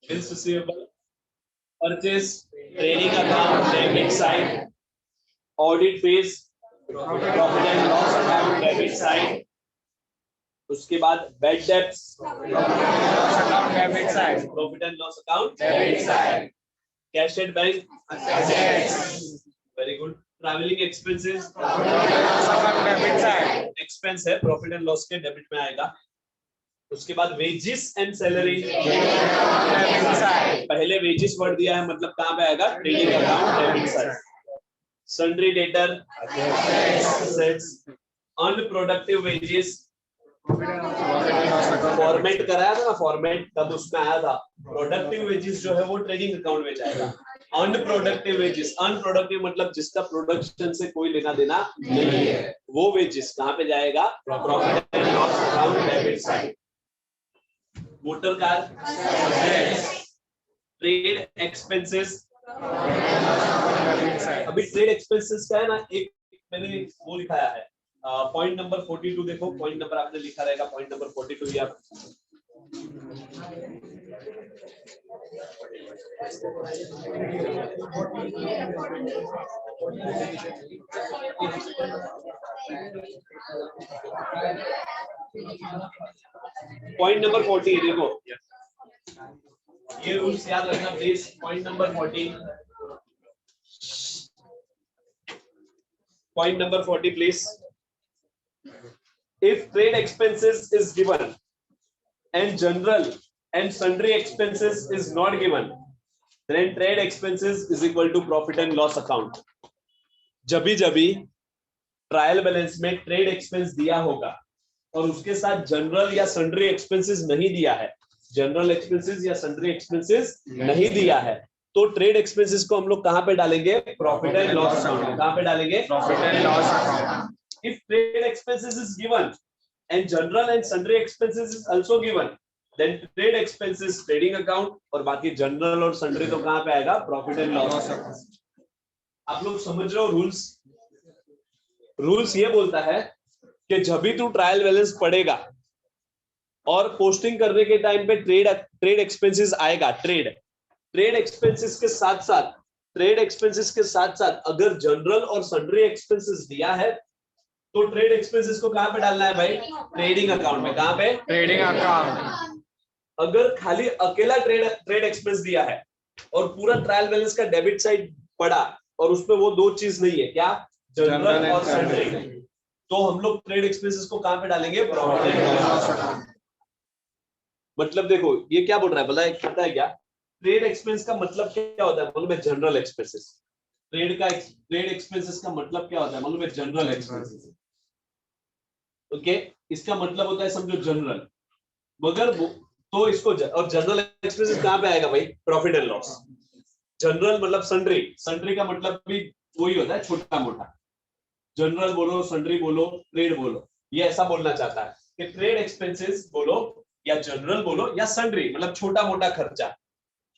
Bills receivable, purchase trading account debit side, audit phase profit and loss account debit side, उसके बाद bad debts account debit side, profit and loss account debit side, cash at bank assets, very good, travelling expenses account debit side, expense है profit and loss के debit में आएगा। उसके बाद wages and salary debit side, पहले wages word दिया है मतलब कहां पे आएगा trading account debit side, sundry debtor assets, unproductive wages format कराया था ना, फॉर्मेट तब उसमें आया था, प्रोडक्टिव वेजेस जो है वो ट्रेडिंग अकाउंट में जाएगा। अनप्रोडक्टिव वेजेस, अनप्रोडक्टिव मतलब जिसका प्रोडक्शन से कोई लेना देना नहीं है, वो वेजेस कहां पे जाएगा profit and loss account debit side. Motor car, trade expenses, अभी ट्रेड एक्सपेंसेस का है ना, एक मैंने वो लिखाया है पॉइंट नंबर 42, देखो पॉइंट नंबर आपने लिखा रहेगा पॉइंट नंबर 42 या पॉइंट नंबर 40 देखो, ये रूल्स याद रखना please. Point number 40, point number 40 please. If trade expenses is given and general and sundry expenses is not given, then trade expenses is equal to profit and loss account. जभी जभी trial balance में trade expense दिया होगा और उसके साथ general या sundry expenses नहीं दिया है, जनरल एक्सपेंसेस या सन्ड्री एक्सपेंसेस नहीं दिया है, तो ट्रेड एक्सपेंसेस को हम लोग कहां पे डालेंगे प्रॉफिट एंड लॉस अकाउंट में। कहां पे डालेंगे profit and loss account. If trade expenses is given and general and sundry expenses is also given, then trade expenses trading account और बाकी जनरल और सन्ड्री तो कहां पे आएगा प्रॉफिट एंड लॉस अकाउंट। आप लोग समझ रहे हो रूल्स? रूल्स ये बोलता है कि जब भी तू ट्रायल बैलेंस पढ़ेगा और पोस्टिंग करने के टाइम पे ट्रेड एक्सपेंसेस आएगा, ट्रेड एक्सपेंसेस के साथ साथ अगर जनरल और सन्ड्री एक्सपेंसेस दिया है तो ट्रेड एक्सपेंसेस को कहां पे डालना है भाई ट्रेडिंग अकाउंट में। कहां पे ट्रेडिंग अकाउंट। अगर खाली अकेला ट्रेड एक्सपेंस दिया है और पूरा ट्रायल बैलेंस का डेबिट साइड पड़ा और उसमें वो दो चीज नहीं है, क्या जनरल और सन्ड्री, तो हम लोग ट्रेड एक्सपेंसेस को कहां पे डालेंगे प्रॉफिट एंड लॉस अकाउंट। मतलब देखो ये क्या बोल रहा है पता है क्या, ट्रेड एक्सपेंस का मतलब क्या होता है मालूम है, जनरल एक्सपेंसेस। ट्रेड एक्सपेंसेस का मतलब क्या होता है मालूम है, जनरल एक्सपेंसेस। ओके, इसका मतलब होता है समझो जनरल, मगर तो इसको और जनरल एक्सपेंसेस कहां पे आएगा भाई प्रॉफिट एंड लॉस। जनरल मतलब सन्ड्री का मतलब भी वही होता है छोटा मोटा, जनरल बोलो सन्ड्री बोलो ट्रेड बोलो, ये ऐसा बोलना चाहता है कि ट्रेड एक्सपेंसेस बोलो या जनरल बोलो या सन्ड्री मतलब छोटा मोटा खर्चा।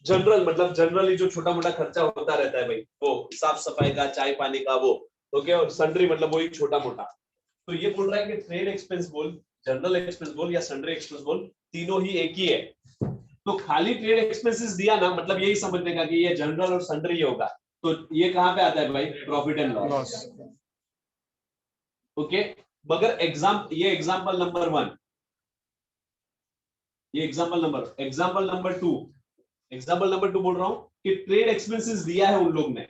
जनरल मतलब जनरली जो छोटा मोटा खर्चा होता रहता है भाई, वो साफ सफाई का चाय पानी का वो, ओके, और सन्ड्री मतलब वही छोटा मोटा। तो ये बोल रहा है कि ट्रेड एक्सपेंस बोल, जनरल एक्सपेंस बोल या सन्ड्री एक्सपेंस बोल, तीनों ही एक ही है। तो खाली ट्रेड एक्सपेंसेस दिया ना मतलब यही समझने का कि ये जनरल और सन्ड्री होगा, तो ये कहां पे आता है भाई प्रॉफिट एंड लॉस। ओके, मगर ये एग्जांपल नंबर 1, ये एग्जांपल नंबर 2 बोल रहा हूं कि ट्रेड एक्सपेंसेस दिया है उन लोग ने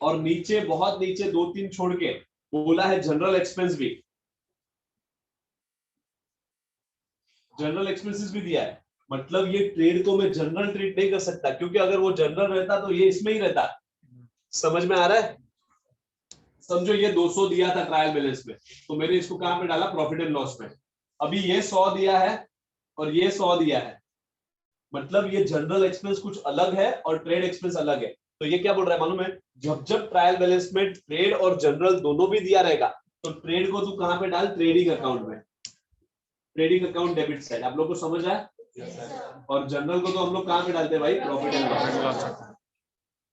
और नीचे बहुत नीचे 2-3 छोड़ के बोला है जनरल एक्सपेंस भी, जनरल एक्सपेंसेस भी दिया है, मतलब ये ट्रेड को मैं जनरल ट्रीट नहीं कर सकता, क्योंकि अगर वो जनरल रहता तो ये इसमें ही रहता। समझ में आ रहा है? समझो ये 200 दिया था ट्रायल बैलेंस में, तो मैंने इसको कहां पे डाला प्रॉफिट एंड लॉस में। अभी ये 100 दिया है और ये 100 दिया है, मतलब ये जनरल एक्सपेंस कुछ अलग है और ट्रेड एक्सपेंस अलग है। तो ये क्या बोल रहा है मालूम है, जब ट्रायल बैलेंस में ट्रेड और जनरल दोनों भी दिया रहेगा तो ट्रेड को तू कहां पे डाल ट्रेडिंग अकाउंट में, ट्रेडिंग अकाउंट डेबिट साइड। आप लोग को समझ आया? और जनरल को तो हम लोग कहां पे डालते हैं भाई प्रॉफिट एंड लॉस।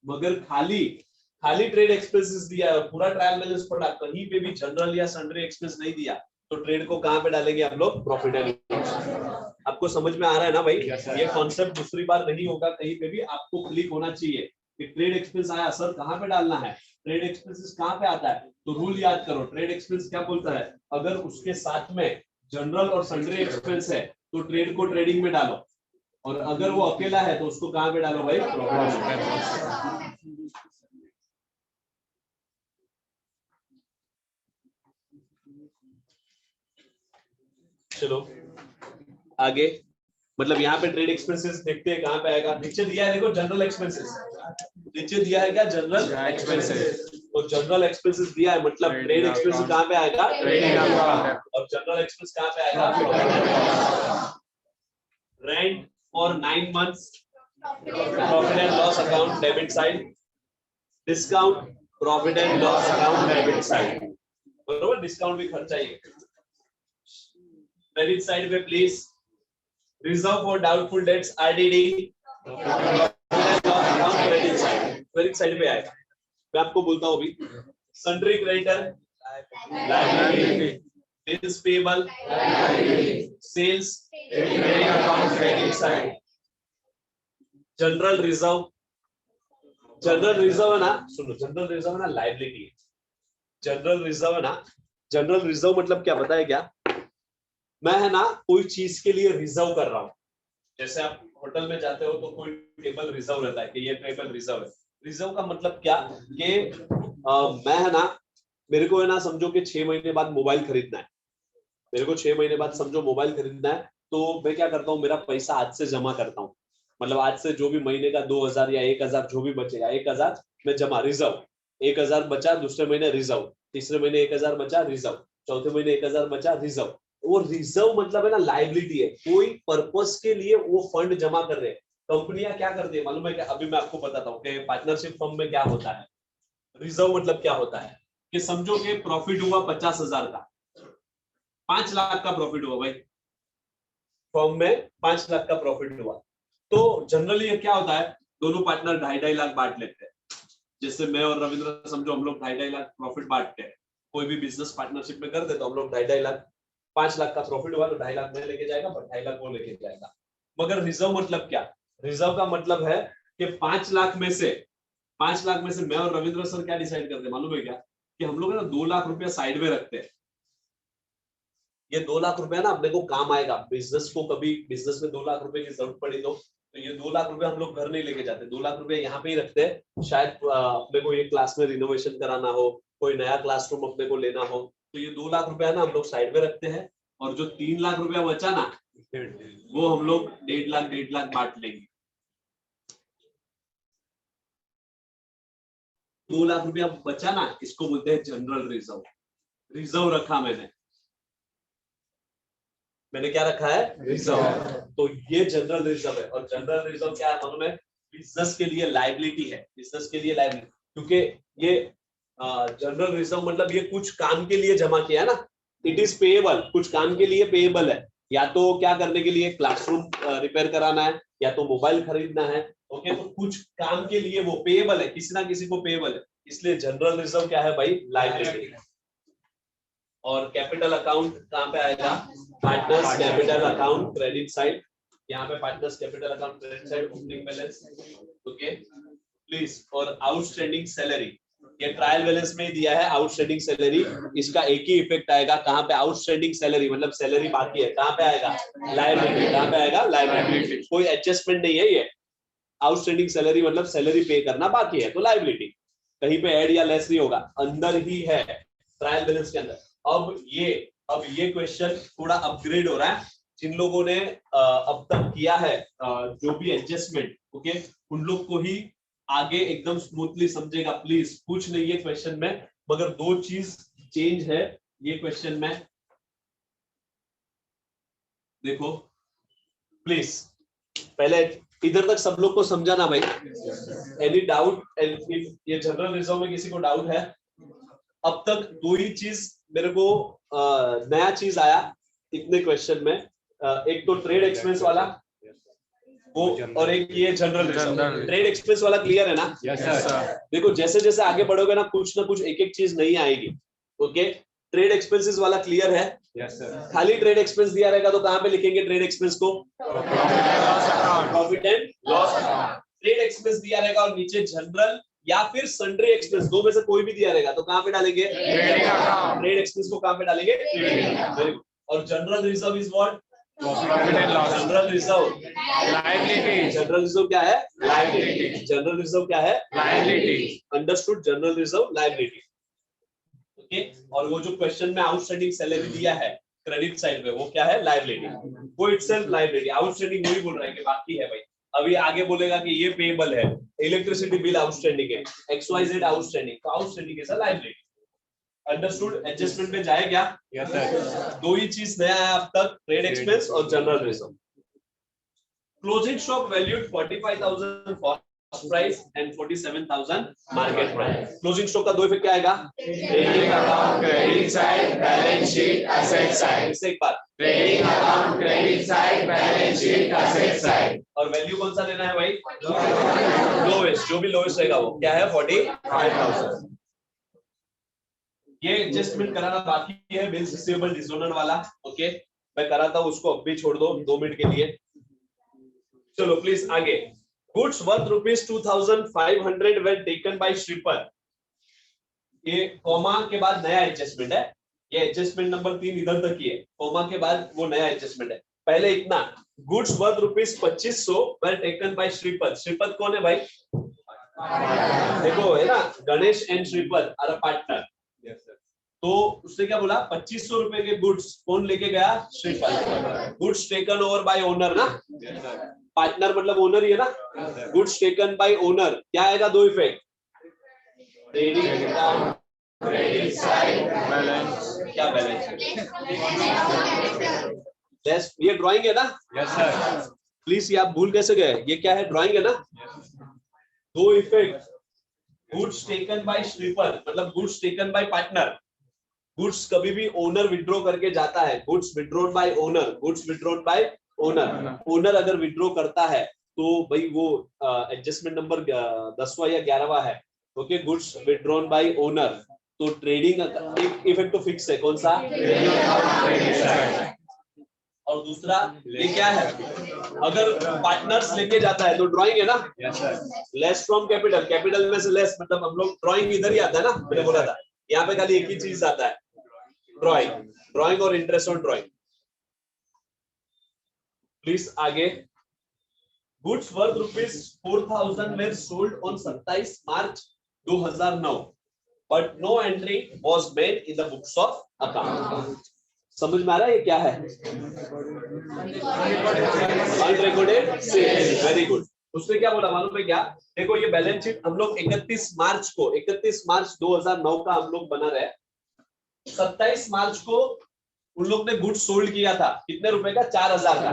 मगर खाली ट्रेड एक्सपेंसेस दिया है, पूरा ट्रायल बैलेंस पड़ा, कहीं पे भी जनरल या सन्ड्री एक्सपेंस नहीं दिया, तो ट्रेड को कहाँ पे डालेंगे हम लोग? Profit and loss. आपको समझ में आ रहा है ना भाई? ये कॉन्सेप्ट दूसरी बार नहीं होगा कहीं पे भी, आपको क्लिक होना चाहिए कि ट्रेड एक्सपेंस आया सर कहाँ पे डालना है, ट्रेड एक्सपेंसेस कहाँ पे आता है। तो रूल याद करो, ट्रेड एक्सपेंस क्या बोलता है, अगर उसके साथ में जनरल और सन्ड्री एक्सपेंस है तो ट्रेड को ट्रेडिंग में डालो, और अगर वो अकेला है तो उसको कहाँ पे डालो भाई? चलो आगे, मतलब यहाँ पे ट्रेड एक्सपेंसेस देखते हैं कहाँ पे आएगा। नीचे दिया है देखो जनरल एक्सपेंसेस, नीचे दिया है क्या? General expenses. तो जनरल एक्सपेंसेस दिया है मतलब ट्रेड एक्सपेंसेस कहाँ पे आएगा? और जनरल एक्सपेंस कहाँ पे आएगा? Rent for 9 months, profit and loss account debit side, discount profit and loss account debit side, बरोबर? डिस्काउंट भी खर्चा ही है। क्रेडिट साइड पे please reserve for doubtful debts RDD, credit side पे आएगा। मैं आपको बोलता हूँ अभी, sundry creditor liability, bills payable sales credit side, general reserve है ना, सुनो, जनरल रिजर्व है ना लायबिलिटी है। जनरल रिजर्व है ना, जनरल रिजर्व मतलब क्या पता है क्या? मैं है ना कोई चीज के लिए रिजर्व कर रहा हूँ, जैसे आप होटल में जाते हो तो कोई टेबल रिजर्व रहता है कि ये टेबल रिजर्व है। रिजर्व का मतलब क्या कि मैं है ना, मेरे को है ना समझो कि 6 महीने बाद मोबाइल खरीदना है, मेरे को 6 महीने बाद समझो मोबाइल खरीदना है, तो मैं क्या करता हूँ, मेरा पैसा आज से जमा करता हूँ, मतलब आज से जो भी महीने का 2000 या 1000 जो भी बचेगा, 1000 में जमा, रिजर्व 1000 बचा, दूसरे महीने रिजर्व, तीसरे महीने 1000 बचा रिजर्व, चौथे महीने 1000 बचा रिजर्व। वो रिजर्व मतलब है ना लायबिलिटी है, कोई पर्पस के लिए वो फंड जमा कर रहे हैं। कंपनियां क्या करती है मालूम है क्या? अभी मैं आपको बताता हूँ कि पार्टनरशिप फर्म में क्या होता है। रिजर्व मतलब क्या होता है कि समझो कि प्रॉफिट हुआ 50,000 का, 5 लाख का प्रॉफिट हुआ भाई, फर्म में 5 लाख का प्रॉफिट हुआ, तो जनरली क्या होता है, दोनों पार्टनर 2.5 लाख बांट लेते हैं। जैसे मैं और रविंद्र समझो हम लोग 2.5 लाख प्रॉफिट बांटते हैं, कोई भी बिजनेस पार्टनरशिप में कर दे तो हम लोग 2.5 लाख, 5 लाख का प्रॉफिट हुआ तो 2.5 लाख मैं लेके जाएगा, 2.5 लाख वो लेके जाएगा। मगर रिजर्व मतलब क्या? रिजर्व का मतलब है कि 5 लाख में से मैं और रविंद्र सर क्या डिसाइड करते हैं मालूम है क्या? कि हम लोग ना 2 लाख रुपया साइड में रखते हैं। ये 2 लाख रुपया ना अपने को काम आएगा, बिजनेस को कभी बिजनेस में 2 लाख रुपए की जरूरत पड़ी तो ये 2 लाख रुपए हम लोग घर नहीं लेके जाते, 2 लाख रुपए यहाँ पे ही रखते हैं। शायद अपने को ये क्लास में रिनोवेशन कराना हो, कोई नया क्लासरूम अपने को लेना हो, तो ये 2 लाख रुपया ना हम लोग साइड में रखते हैं, और जो 3 लाख रुपया बचा ना वो हम लोग 1.5 लाख बांट लेंगे। 2 लाख रुपया बचा ना, इसको बोलते हैं जनरल रिजर्व। रिजर्व रखा मैंने क्या रखा है? रिजर्व। तो ये जनरल रिजर्व है, और जनरल रिजर्व क्या है मालूम है? बिजनेस के लिए लायबिलिटी है, बिजनेस के लिए लायबिलिटी, क्योंकि ये जनरल रिजर्व मतलब ये कुछ काम के लिए जमा किया ना, इट इज पेएबल, कुछ काम के लिए पेएबल है, या तो क्या करने के लिए, क्लासरूम रिपेयर कराना है, या तो मोबाइल खरीदना है, ओके, तो कुछ काम के लिए वो पेएबल है, किसी ना किसी को पेएबल है, इसलिए जनरल रिजर्व क्या है भाई? लायबिलिटी। और कैपिटल अकाउंट कहाँ पे आएगा? Partners capital account credit side, यहाँ पे partners capital account credit side, opening balance, okay please. और आउटस्टैंडिंग सैलरी, ये ट्रायल बैलेंस में ही दिया है आउटस्टैंडिंग सैलरी, इसका एक ही इफेक्ट आएगा, कहाँ पे? आउटस्टैंडिंग सैलरी मतलब सैलरी बाकी है, कहाँ पे आएगा? लायबिलिटी। कहाँ पे आएगा? लायबिलिटी। कोई एडजस्टमेंट नहीं है, ये आउटस्टैंडिंग सैलरी मतलब सैलरी पे करना बाकी है, तो लायबिलिटी, कहीं पे ऐड या लेस नहीं होगा, अंदर ही है ट्रायल बैलेंस के अंदर। अब ये क्वेश्चन थोड़ा अपग्रेड हो रहा है, जिन लोगों ने अब तक किया है जो भी एडजस्टमेंट, ओके, उन लोग को ही आगे एकदम स्मूथली समझेगा। प्लीज कुछ नहीं है क्वेश्चन में, मगर 2 चीज चेंज है ये क्वेश्चन में, देखो प्लीज। पहले इधर तक सब लोग को समझाना भाई। Any doubt? ये जनरल रिजर्व में किसी को डाउट है? अब तक 2 ही चीज मेरे को नया चीज आया इतने क्वेश्चन में, एक तो ट्रेड एक्सपेंस वाला वो, और एक ये जनरल रिजर्व। ट्रेड एक्सपेंस वाला क्लियर है ना? Yes sir. देखो जैसे जैसे आगे बढ़ोगे ना कुछ एक चीज नहीं आएगी, ओके। ट्रेड एक्सपेंसेस वाला क्लियर है? Yes, sir. खाली ट्रेड एक्सपेंस दिया रहेगा तो कहां पे लिखेंगे ट्रेड एक्सपेंस को? Profit and loss account. Trade expense दिया रहेगा और नीचे जनरल या फिर सन्ड्री एक्सपेंस, दो में से कोई भी दिया रहेगा तो कहां पे डालेंगे? ट्रेड एक्सपेंस को कहां पे डालेंगे? Very good. और general reserve is what? Profit and loss. General reserve, Liability. General reserve क्या है? लायबिलिटी। जनरल रिजर्व क्या है? Liability. Understood, general reserve liability. Okay, और वो जो क्वेश्चन में आउटस्टैंडिंग सैलरी दिया है क्रेडिट साइड पे, वो क्या है? लायबिलिटी। वो इटसेल्फ लायबिलिटी। आउटस्टैंडिंग वही बोल रहा है कि बाकी है भाई। अभी आगे बोलेगा कि ये पेएबल है, इलेक्ट्रिसिटी बिल आउटस्टैंडिंग है, XYZ आउटस्टैंडिंग, तो outstanding is a liability. Understood? Adjustment में जाए क्या? Yes, sir. दो ही चीज नया है अब तक, ट्रेड एक्सपेंस और general reserve. Closing stock valued 45,000 cost price and 47,000 market price. Closing stock का दो इफेक्ट क्या आएगा? Trading account credit side, balance sheet asset side. इससे एक बार, Trading account credit side, balance sheet asset side. और value कौन सा लेना है भाई? लोवेस्ट, जो भी लोवेस्ट रहेगा वो क्या है? 45,000। ये एडजस्टमेंट कराना बाकी है, बिल्स रिसीवेबल डिसऑनर वाला। ओके, मैं कराता हूं, उसको अब भी छोड़ दो 2 मिनट के लिए। चलो प्लीज आगे। Goods worth ₹2,500 were taken bye शिपर। ये कॉमा के बाद नया एडजस्टमेंट है, ये एडजस्टमेंट नंबर 3 इधर तक ही है, कॉमा के बाद वो नया एडजस्टमेंट है। पहले इतना, goods worth ₹2,500 were taken by Shripad. Shripad कौन है भाई? देखो है ना, Ganesh and Shripad are a partner. तो उसने क्या बोला? 2,500 रुपए के गुड्स कौन लेके गया? Shripad. Goods taken over by owner ना, पार्टनर मतलब ओनर ही है ना। गुड्स टेकन बाय ओनर, क्या आएगा? दो effect, trading account credit side Balance. क्या बैलेंस? ये ड्राइंग है ना? Yes, sir. प्लीज, ये आप भूल कैसे गए? ये क्या है? ड्राइंग है ना। दो effect, goods taken by Shripad मतलब goods taken by partner. Goods कभी भी ओनर विड्रॉ करके जाता है, goods withdrawn by owner, goods withdrawn by owner. Owner अगर विड्रॉ करता है तो भाई वो एडजस्टमेंट नंबर 10वां या 11वां है। Okay, goods withdrawn by owner, तो ट्रेडिंग एक इफेक्ट तो फिक्स है, कौन सा? और दूसरा ये क्या है? अगर पार्टनर्स लेके जाता है तो ड्राइंग है ना। Yes, sir. Less from capital, capital में से लेस मतलब हम लोग ड्राइंग इधर ही आता है ना, मैंने बोला था। यहाँ पे खाली एक ही चीज आता है, ड्राइंग। ड्राइंग और इंटरेस्ट ऑन ड्राइंग। प्लीज आगे। Goods worth ₹4,000 were sold on 27 March 2009, but no entry was made in the books of account. समझ में आ रहा है ये क्या है? Unrecorded sales. Very good. उसने क्या बोला मालूम है क्या? देखो ये बैलेंस शीट हम लोग 31 मार्च 2009 का हम लोग बना रहे हैं। 27 मार्च को उन लोग ने गुड्स सोल्ड किया था, कितने रुपए का? 4,000 का।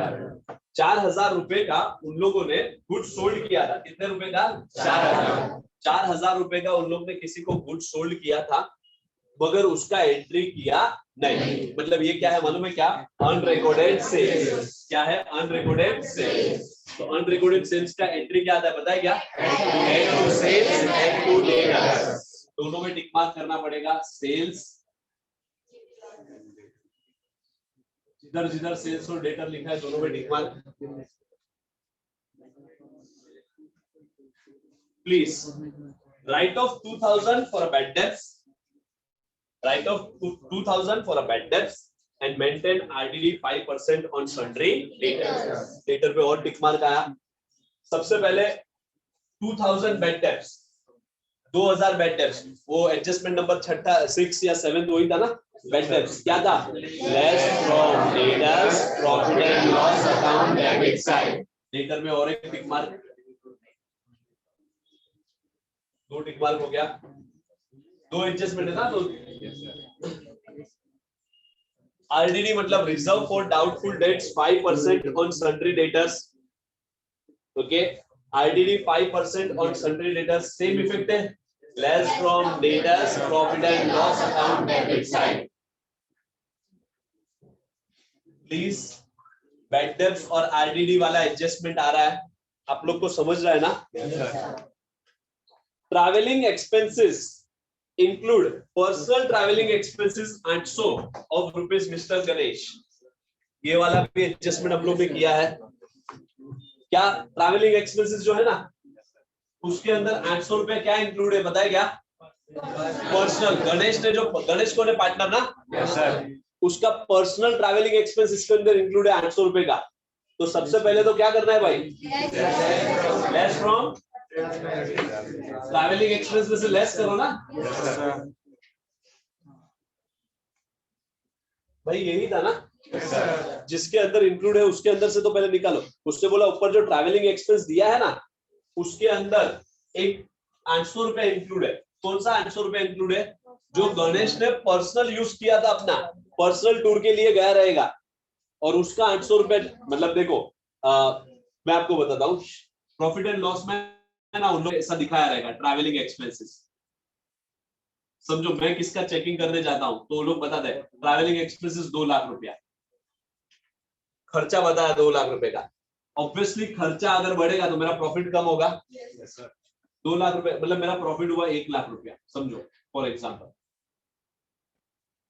4,000 रुपए का उन लोगों ने गुड्स सोल्ड किया था। कितने रुपए का? 4,000। 4,000 रुपए का उन लोग ने किसी को गुड्स सोल्ड किया था, मगर उसका एंट्री किया नहीं। मतलब ये क्या है मालूम है क्या? Unrecorded sales. क्या है? Unrecorded sales. तो अनरिकॉर्डेड सेल्स का एंट्री क्या आता है पता है क्या? Add to sales, add to debtors. दोनों में टिक मार्क करना पड़ेगा। सेल्स, जिधर जिधर सेल्स और डेटर लिखा है दोनों में tick mark. Please right of 2,000 for a bad debts, write off 2,000 for a bad debts and maintain RDD 5% on sundry debtors. Debtor पे और टिक मार्क आया। सबसे पहले 2,000 bad debts, 2,000 bad debts, वो एडजस्टमेंट नंबर 6 या 7 वही था ना। bad debts क्या था? less from debtors, profit and loss account debit side। debtor में और एक टिक मार्क, 2 टिक मार्क हो गया। 2 एडजस्टमेंट है ना। तो RDD मतलब reserve for doubtful debts 5% on sundry debtors. Okay, RDD 5% on sundry debtors, same effect है। Less from debtors, profit and loss account debit side. Please bad debts और RDD वाला adjustment आ रहा है, आप लोग को समझ रहा है ना? Travelling expenses include personal traveling expenses 800 of rupees Mr. Ganesh. ये वाला भी एडजस्टमेंट हम लोग ने किया है। क्या ट्रैवलिंग एक्सपेंसेस जो है ना उसके अंदर 800 रुपए क्या इंक्लूड है बताए क्या? पर्सनल। गणेश ने जो गणेश को ने पार्टनर ना, यस सर, उसका पर्सनल ट्रैवलिंग एक्सपेंस इसके अंदर इंक्लूड है 800 रुपए का। तो सबसे पहले तो क्या करना है भाई? लेस फ्रॉम ट्रैवलिंग एक्सपेंस में से लेस करो ना भाई, यही था ना जिसके अंदर इंक्लूड है उसके अंदर से तो पहले निकालो। उसने बोला ऊपर जो ट्रैवलिंग एक्सपेंस दिया है ना उसके अंदर एक 800 रुपए इंक्लूड है। कौन सा 800 रुपए इंक्लूड है? जो गणेश ने पर्सनल यूज किया था, अपना पर्सनल टूर के लिए गया रहेगा, और उसका 800 रुपए। मतलब देखो मैं आपको बताता हूँ, प्रॉफिट एंड लॉस में ना उन लोग ऐसा दिखाया रहेगा ट्रैवलिंग एक्सपेंसेस। समझो मैं किसका चेकिंग करने जाता हूँ तो लोग बताते हैं ट्रैवलिंग एक्सपेंसेस 2 लाख रुपया, खर्चा बताया 2 लाख रुपए का। ऑब्वियसली खर्चा अगर बढ़ेगा तो मेरा प्रॉफिट कम होगा। 2 लाख रुपए मतलब मेरा प्रॉफिट हुआ 1 लाख रुपया, समझो फॉर एग्जांपल।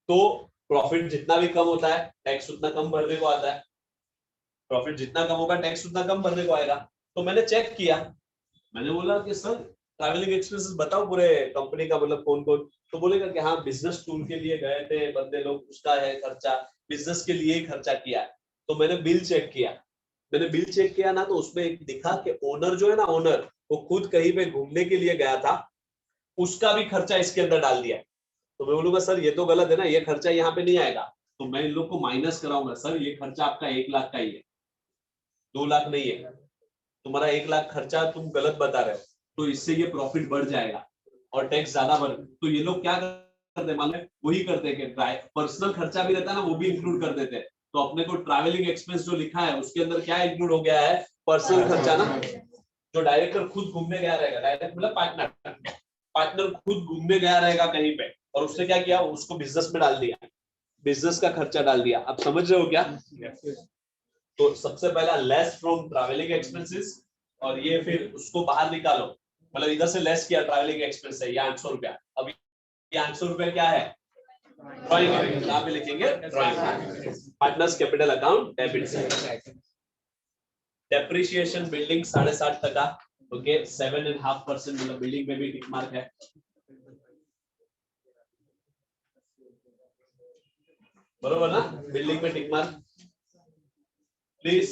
तो प्रॉफिट जितना भी कम होता है टैक्स उतना कम भरने को आता है। प्रॉफिट जितना कम होगा टैक्स उतना कम भरने को आएगा। तो मैंने चेक किया, मैंने बोला कि सर ट्रैवलिंग एक्सपेंसेस बताओ पूरे कंपनी का, मतलब कौन कौन। तो बोलेगा कि हाँ बिजनेस टूर के लिए गए थे बंदे लोग, उसका है खर्चा, बिजनेस के लिए ही खर्चा किया है। तो मैंने बिल चेक किया, ना तो उसमें एक दिखा कि ओनर जो है ना, ओनर वो खुद कहीं पे घूमने के लिए गया था, उसका भी खर्चा इसके अंदर डाल दिया। तो मैं बोलूंगा सर ये तो गलत है ना, ये खर्चा यहाँ पे नहीं आएगा। तो मैं इन लोग को माइनस कराऊंगा, सर ये खर्चा आपका 1 लाख का ही है, 2 लाख नहीं है। तुम्हारा 1 लाख खर्चा तुम गलत बता रहे हो, तो इससे ये प्रॉफिट बढ़ जाएगा और टैक्स ज्यादा बढ़। तो ये लोग क्या करते हैं मालूम है? वही करते हैं कि पर्सनल खर्चा भी रहता है ना, वो भी इंक्लूड कर देते हैं। तो अपने को ट्रैवलिंग एक्सपेंस जो लिखा है उसके अंदर क्या इंक्लूड हो गया है? पर्सनल खर्चा ना। जो डायरेक्टर खुद घूमने गया रहेगा, डायरेक्ट मतलब पार्टनर खुद घूमने गया रहेगा कहीं पे, और उसने क्या किया, उसको बिजनेस में डाल दिया, बिजनेस का खर्चा डाल दिया। आप समझ रहे हो क्या? तो सबसे पहला लेस फ्रॉम ट्रैवलिंग एक्सपेंसेस, और ये फिर उसको बाहर निकालो, मतलब इधर से लेस किया ट्रैवलिंग एक्सपेंस है, ये 800 रुपया। अब ये 800 रुपया क्या है? ड्रॉइंग। यहाँ पे लिखेंगे drawing, partners capital account debit side. Depreciation building 7.5%, okay 7.5%, मतलब बिल्डिंग में भी टिक मार्क है। बरोबर ना, बिल्डिंग में टिक मार्क। प्लीज,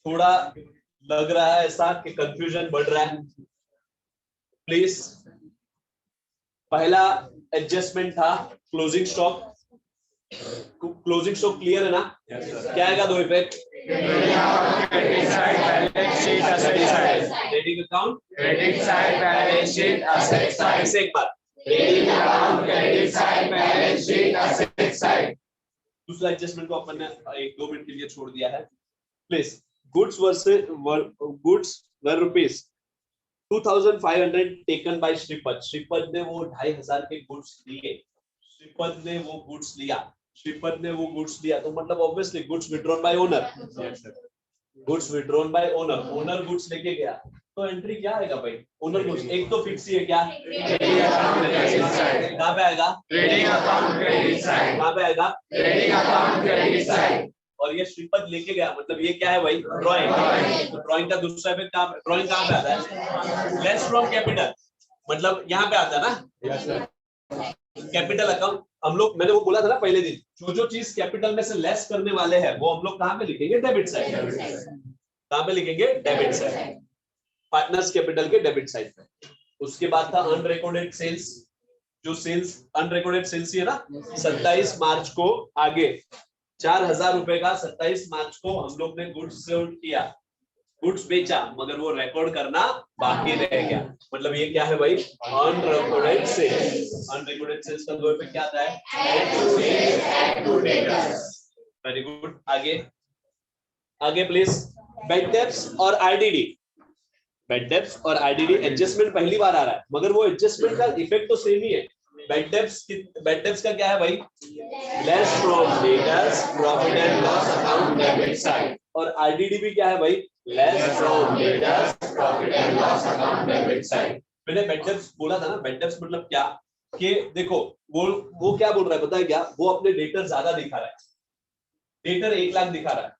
थोड़ा लग रहा है ऐसा कि कंफ्यूजन बढ़ रहा है, प्लीज। पहला एडजस्टमेंट था closing stock. Closing stock clear है ना? क्या आएगा? 2 effect, credit account, credit side balance sheet asset side. ऐसे एक बार credit account, credit side balance sheet asset side. दूसरा एडजस्टमेंट को अपन ने 1-2 मिनट के लिए छोड़ दिया है। Please, goods were rupees 2500 taken by Shripad. Shripad ने वो 2500 के गुड्स लिए, श्रीपद ने वो गुड्स लिया, तो मतलब obviously goods withdrawn by owner, goods withdrawn by owner. Owner goods लेके गया तो एंट्री क्या आएगा भाई? Owner goods. एक तो फिक्स ही है क्या? कहाँ पे आएगा? Trading account credit side. कहाँ पे आएगा? Trading account credit side. और ये श्रीपद लेके गया, मतलब ये क्या है भाई? ड्राइंग। तो ड्राइंग का दूसरा इफेक्ट ड्राइंग कहाँ पे आता है? लेस फ्रॉम कैपिटल, मतलब यहाँ पे आता है ना कैपिटल अकाउंट। हम लोग, मैंने वो बोला था ना पहले दिन, जो चीज कैपिटल में से लेस करने वाले हैं वो हम लोग कहाँ पे लिखेंगे? Debit side. कहाँ पे लिखेंगे? डेबिट साइड, पार्टनर्स कैपिटल के डेबिट साइड पे। उसके बाद था अनरिकॉर्डेड सेल्स। जो सेल्स अनरिकॉर्डेड सेल्स है ना, 27 मार्च को आगे 4000 रुपए का 27 मार्च को हम लोग ने गुड्स सेल किया, गुड्स बेचा, मगर वो रिकॉर्ड करना बाकी रह गया। मतलब ये क्या है भाई? Unrecorded sales. अनरिकॉर्डेड सेल्स का दो पे क्या आता है? Very good. आगे प्लीज। बैड डेब्ट्स और आईडीडी। बैड डेब्ट्स और आईडीडी एडजस्टमेंट पहली बार आ रहा है, मगर वो एडजस्टमेंट का इफेक्ट तो सेम ही है। बैड डेब्ट्स का क्या है भाई? Less from debtors profit and loss account debit side. और आईडीडी भी क्या है भाई? Less from debtors profit and loss account debit side. मैंने बेड डेप्थ बोला था ना, बेड डेप्थ मतलब क्या कि देखो वो क्या बोल रहा है पता है क्या, वो अपने डेटर ज्यादा दिखा रहा है, डेटर 1 लाख दिखा रहा है,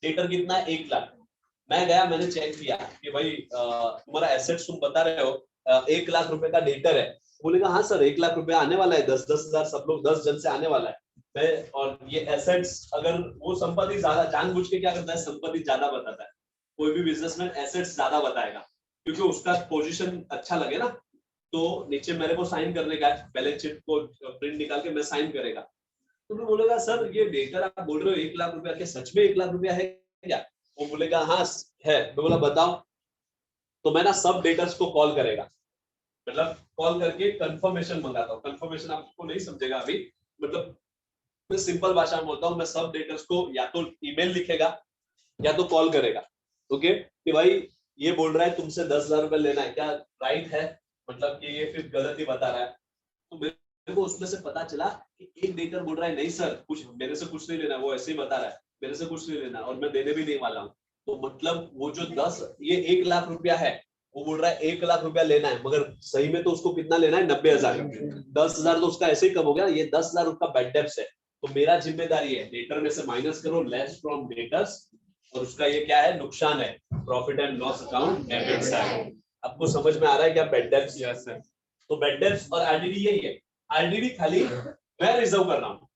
डेटर कितना है 1 लाख। मैं गया मैंने चेक किया कि भाई तुम्हारा एसेट्स तुम बता रहे हो 1 लाख रुपए का डेटर है, बोलेगा हाँ सर 1 लाख रुपए आने वाला है, 10-10 हजार सब लोग 10 जन से आने वाला है। मैं और ये एसेट्स अगर वो संपत्ति ज्यादा जानबूझ के क्या करता है, संपत्ति ज्यादा बताता है, कोई भी बिजनेसमैन एसेट्स ज्यादा बताएगा क्योंकि उसका पोजीशन अच्छा लगे ना। तो नीचे मेरे को साइन करने का है, बैलेंस शीट को प्रिंट निकाल के मैं साइन करेगा, तो मैं बोलेगा सर ये डेटर आप बोल रहे हो 1 लाख रुपया, क्या सच में 1 लाख रुपया है क्या? वो बोलेगा हाँ है। मैं बोला बताओ, तो मैं ना सब डेटर्स को कॉल करेगा, मतलब कॉल करके कंफर्मेशन मंगाता हूँ। कंफर्मेशन आपको नहीं समझेगा अभी, मतलब मैं सिंपल भाषा में बोलता हूँ, मैं सब डेटर्स को या तो ईमेल लिखेगा या तो कॉल करेगा, ओके, कि भाई ये बोल रहा है तुमसे 10,000 रुपए लेना है, क्या राइट है, मतलब कि ये फिर गलत ही बता रहा है। तो मेरे को उसमें से पता चला कि एक डेटर बोल रहा है नहीं सर कुछ मेरे से कुछ नहीं लेना, वो ऐसे ही बता रहा है मेरे से कुछ नहीं लेना और मैं देने भी नहीं वाला हूँ। तो मतलब वो जो 1 लाख रुपया है, वो बोल रहा है 1 लाख रुपया लेना है, मगर सही में तो उसको कितना लेना है 90,000। 10,000 तो उसका ऐसे ही कम हो गया, ये 10,000 उसका बेड डेप्ट है। तो मेरा जिम्मेदारी है डेटर में से माइनस करो, लेस फ्रॉम डेटर्स, और उसका ये क्या है नुकसान है, profit and loss account debit side. आपको समझ में आ रहा है क्या बेड डेप्ट? Yes sir. तो बेड डेप्ट और आरडीडी यही है, आरडीडी खाली मैं रिजर्व कर रहा हूँ,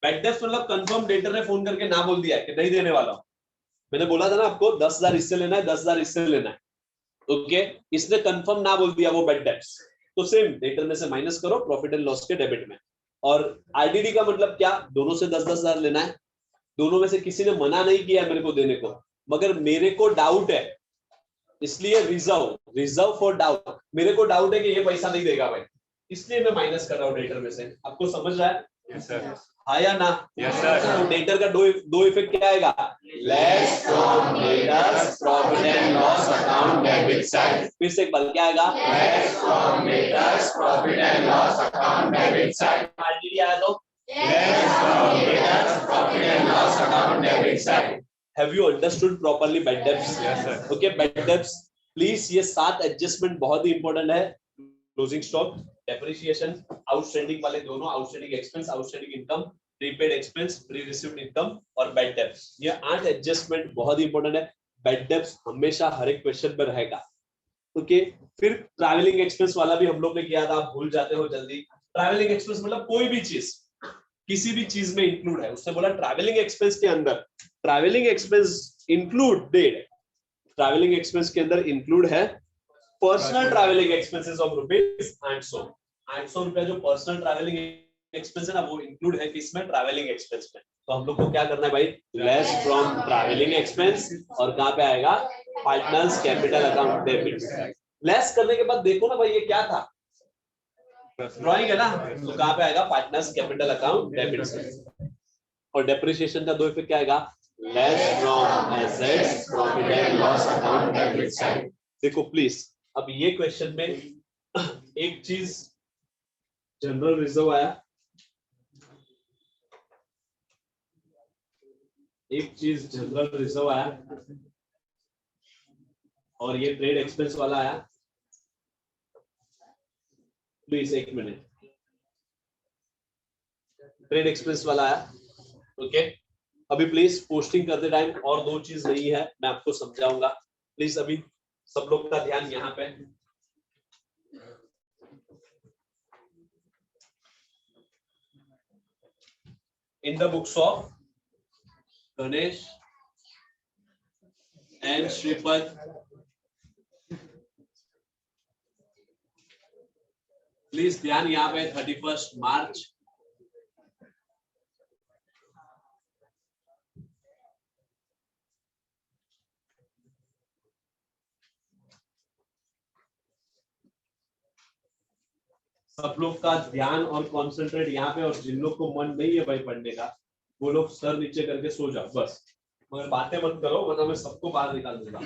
बेड डेप्ट मतलब कंफर्म डेटर ने फोन करके ना बोल दिया है कि नहीं देने वाला हूँ। मैंने बोला था ना आपको 10,000 इससे लेना है, 10,000 इससे लेना है, ओके, इसने कंफर्म ना बोल दिया वो बेड डेप्ट, तो सेम डेटर में से माइनस करो प्रॉफिट एंड लॉस के डेबिट में। और आरडीडी का मतलब क्या, दोनों से 10-10 हजार लेना है, दोनों में से किसी ने मना नहीं किया मेरे को देने को, मगर मेरे को डाउट है, इसलिए रिजर्व फॉर डाउट, मेरे को डाउट है कि ये पैसा नहीं देगा भाई, इसलिए मैं माइनस कर रहा हूँ डेटर में से। आपको समझ रहा है? Yes sir. हाँ या ना? Yes sir. तो डेटर का दो इफेक्ट क्या आएगा, less from debtors profit and loss account debit side. फिर से एक बार क्या आएगा, less from debtors profit and loss account debit side. RDD आया तो less from debtors profit and loss account debit side. Have you understood properly bad debts? Yes sir. Okay, bad debts. Please ये 7 adjustment बहुत ही important है, closing stock, depreciation, outstanding वाले दोनों, outstanding expense, outstanding income, prepaid expense, pre received income और bad debts. ये 8 adjustment बहुत ही important है। Bad debts हमेशा हर एक क्वेश्चन पर रहेगा, ओके। फिर ट्रैवलिंग एक्सपेंस वाला भी हम लोग ने किया था, आप भूल जाते हो जल्दी। ट्रैवलिंग एक्सपेंस मतलब कोई भी चीज किसी भी चीज में इंक्लूड है, उसने बोला ट्रैवलिंग एक्सपेंस के अंदर, travelling expense included, travelling expense के अंदर इंक्लूड है personal travelling expenses of rupees 800। 800 रुपया जो पर्सनल ट्रैवलिंग एक्सपेंस है ना, वो इंक्लूड है किसमें, ट्रैवलिंग एक्सपेंस में। तो हम लोग को क्या करना है भाई, लेस फ्रॉम ट्रैवलिंग एक्सपेंस, और कहां पे आएगा, partners capital account debit. Less करने के बाद देखो ना भाई ये क्या था, ड्राइंग है ना, तो कहां पे आएगा, partners capital account debit side. और डेप्रिसिएशन का दो इफेक्ट क्या आएगा, less from assets profit and loss account debit side. देखो प्लीज, अब ये क्वेश्चन में एक चीज जनरल रिजर्व आया, एक चीज जनरल रिजर्व आया, और ये ट्रेड एक्सपेंस वाला आया। प्लीज एक मिनट, ट्रेड एक्सपेंस वाला आया, ओके। अभी प्लीज पोस्टिंग करते टाइम और दो चीज नहीं है, मैं आपको समझाऊंगा, प्लीज अभी सब लोग का ध्यान यहाँ पे। In the books of Ganesh and Shripad, please ध्यान यहाँ पे 31 मार्च सब लोग का ध्यान और कॉन्सेंट्रेट यहाँ पे, और जिन लोग को मन नहीं है भाई पढ़ने का, वो लोग सर नीचे करके सो जाओ बस, मगर बातें मत करो वरना मैं सबको बाहर निकाल दूंगा।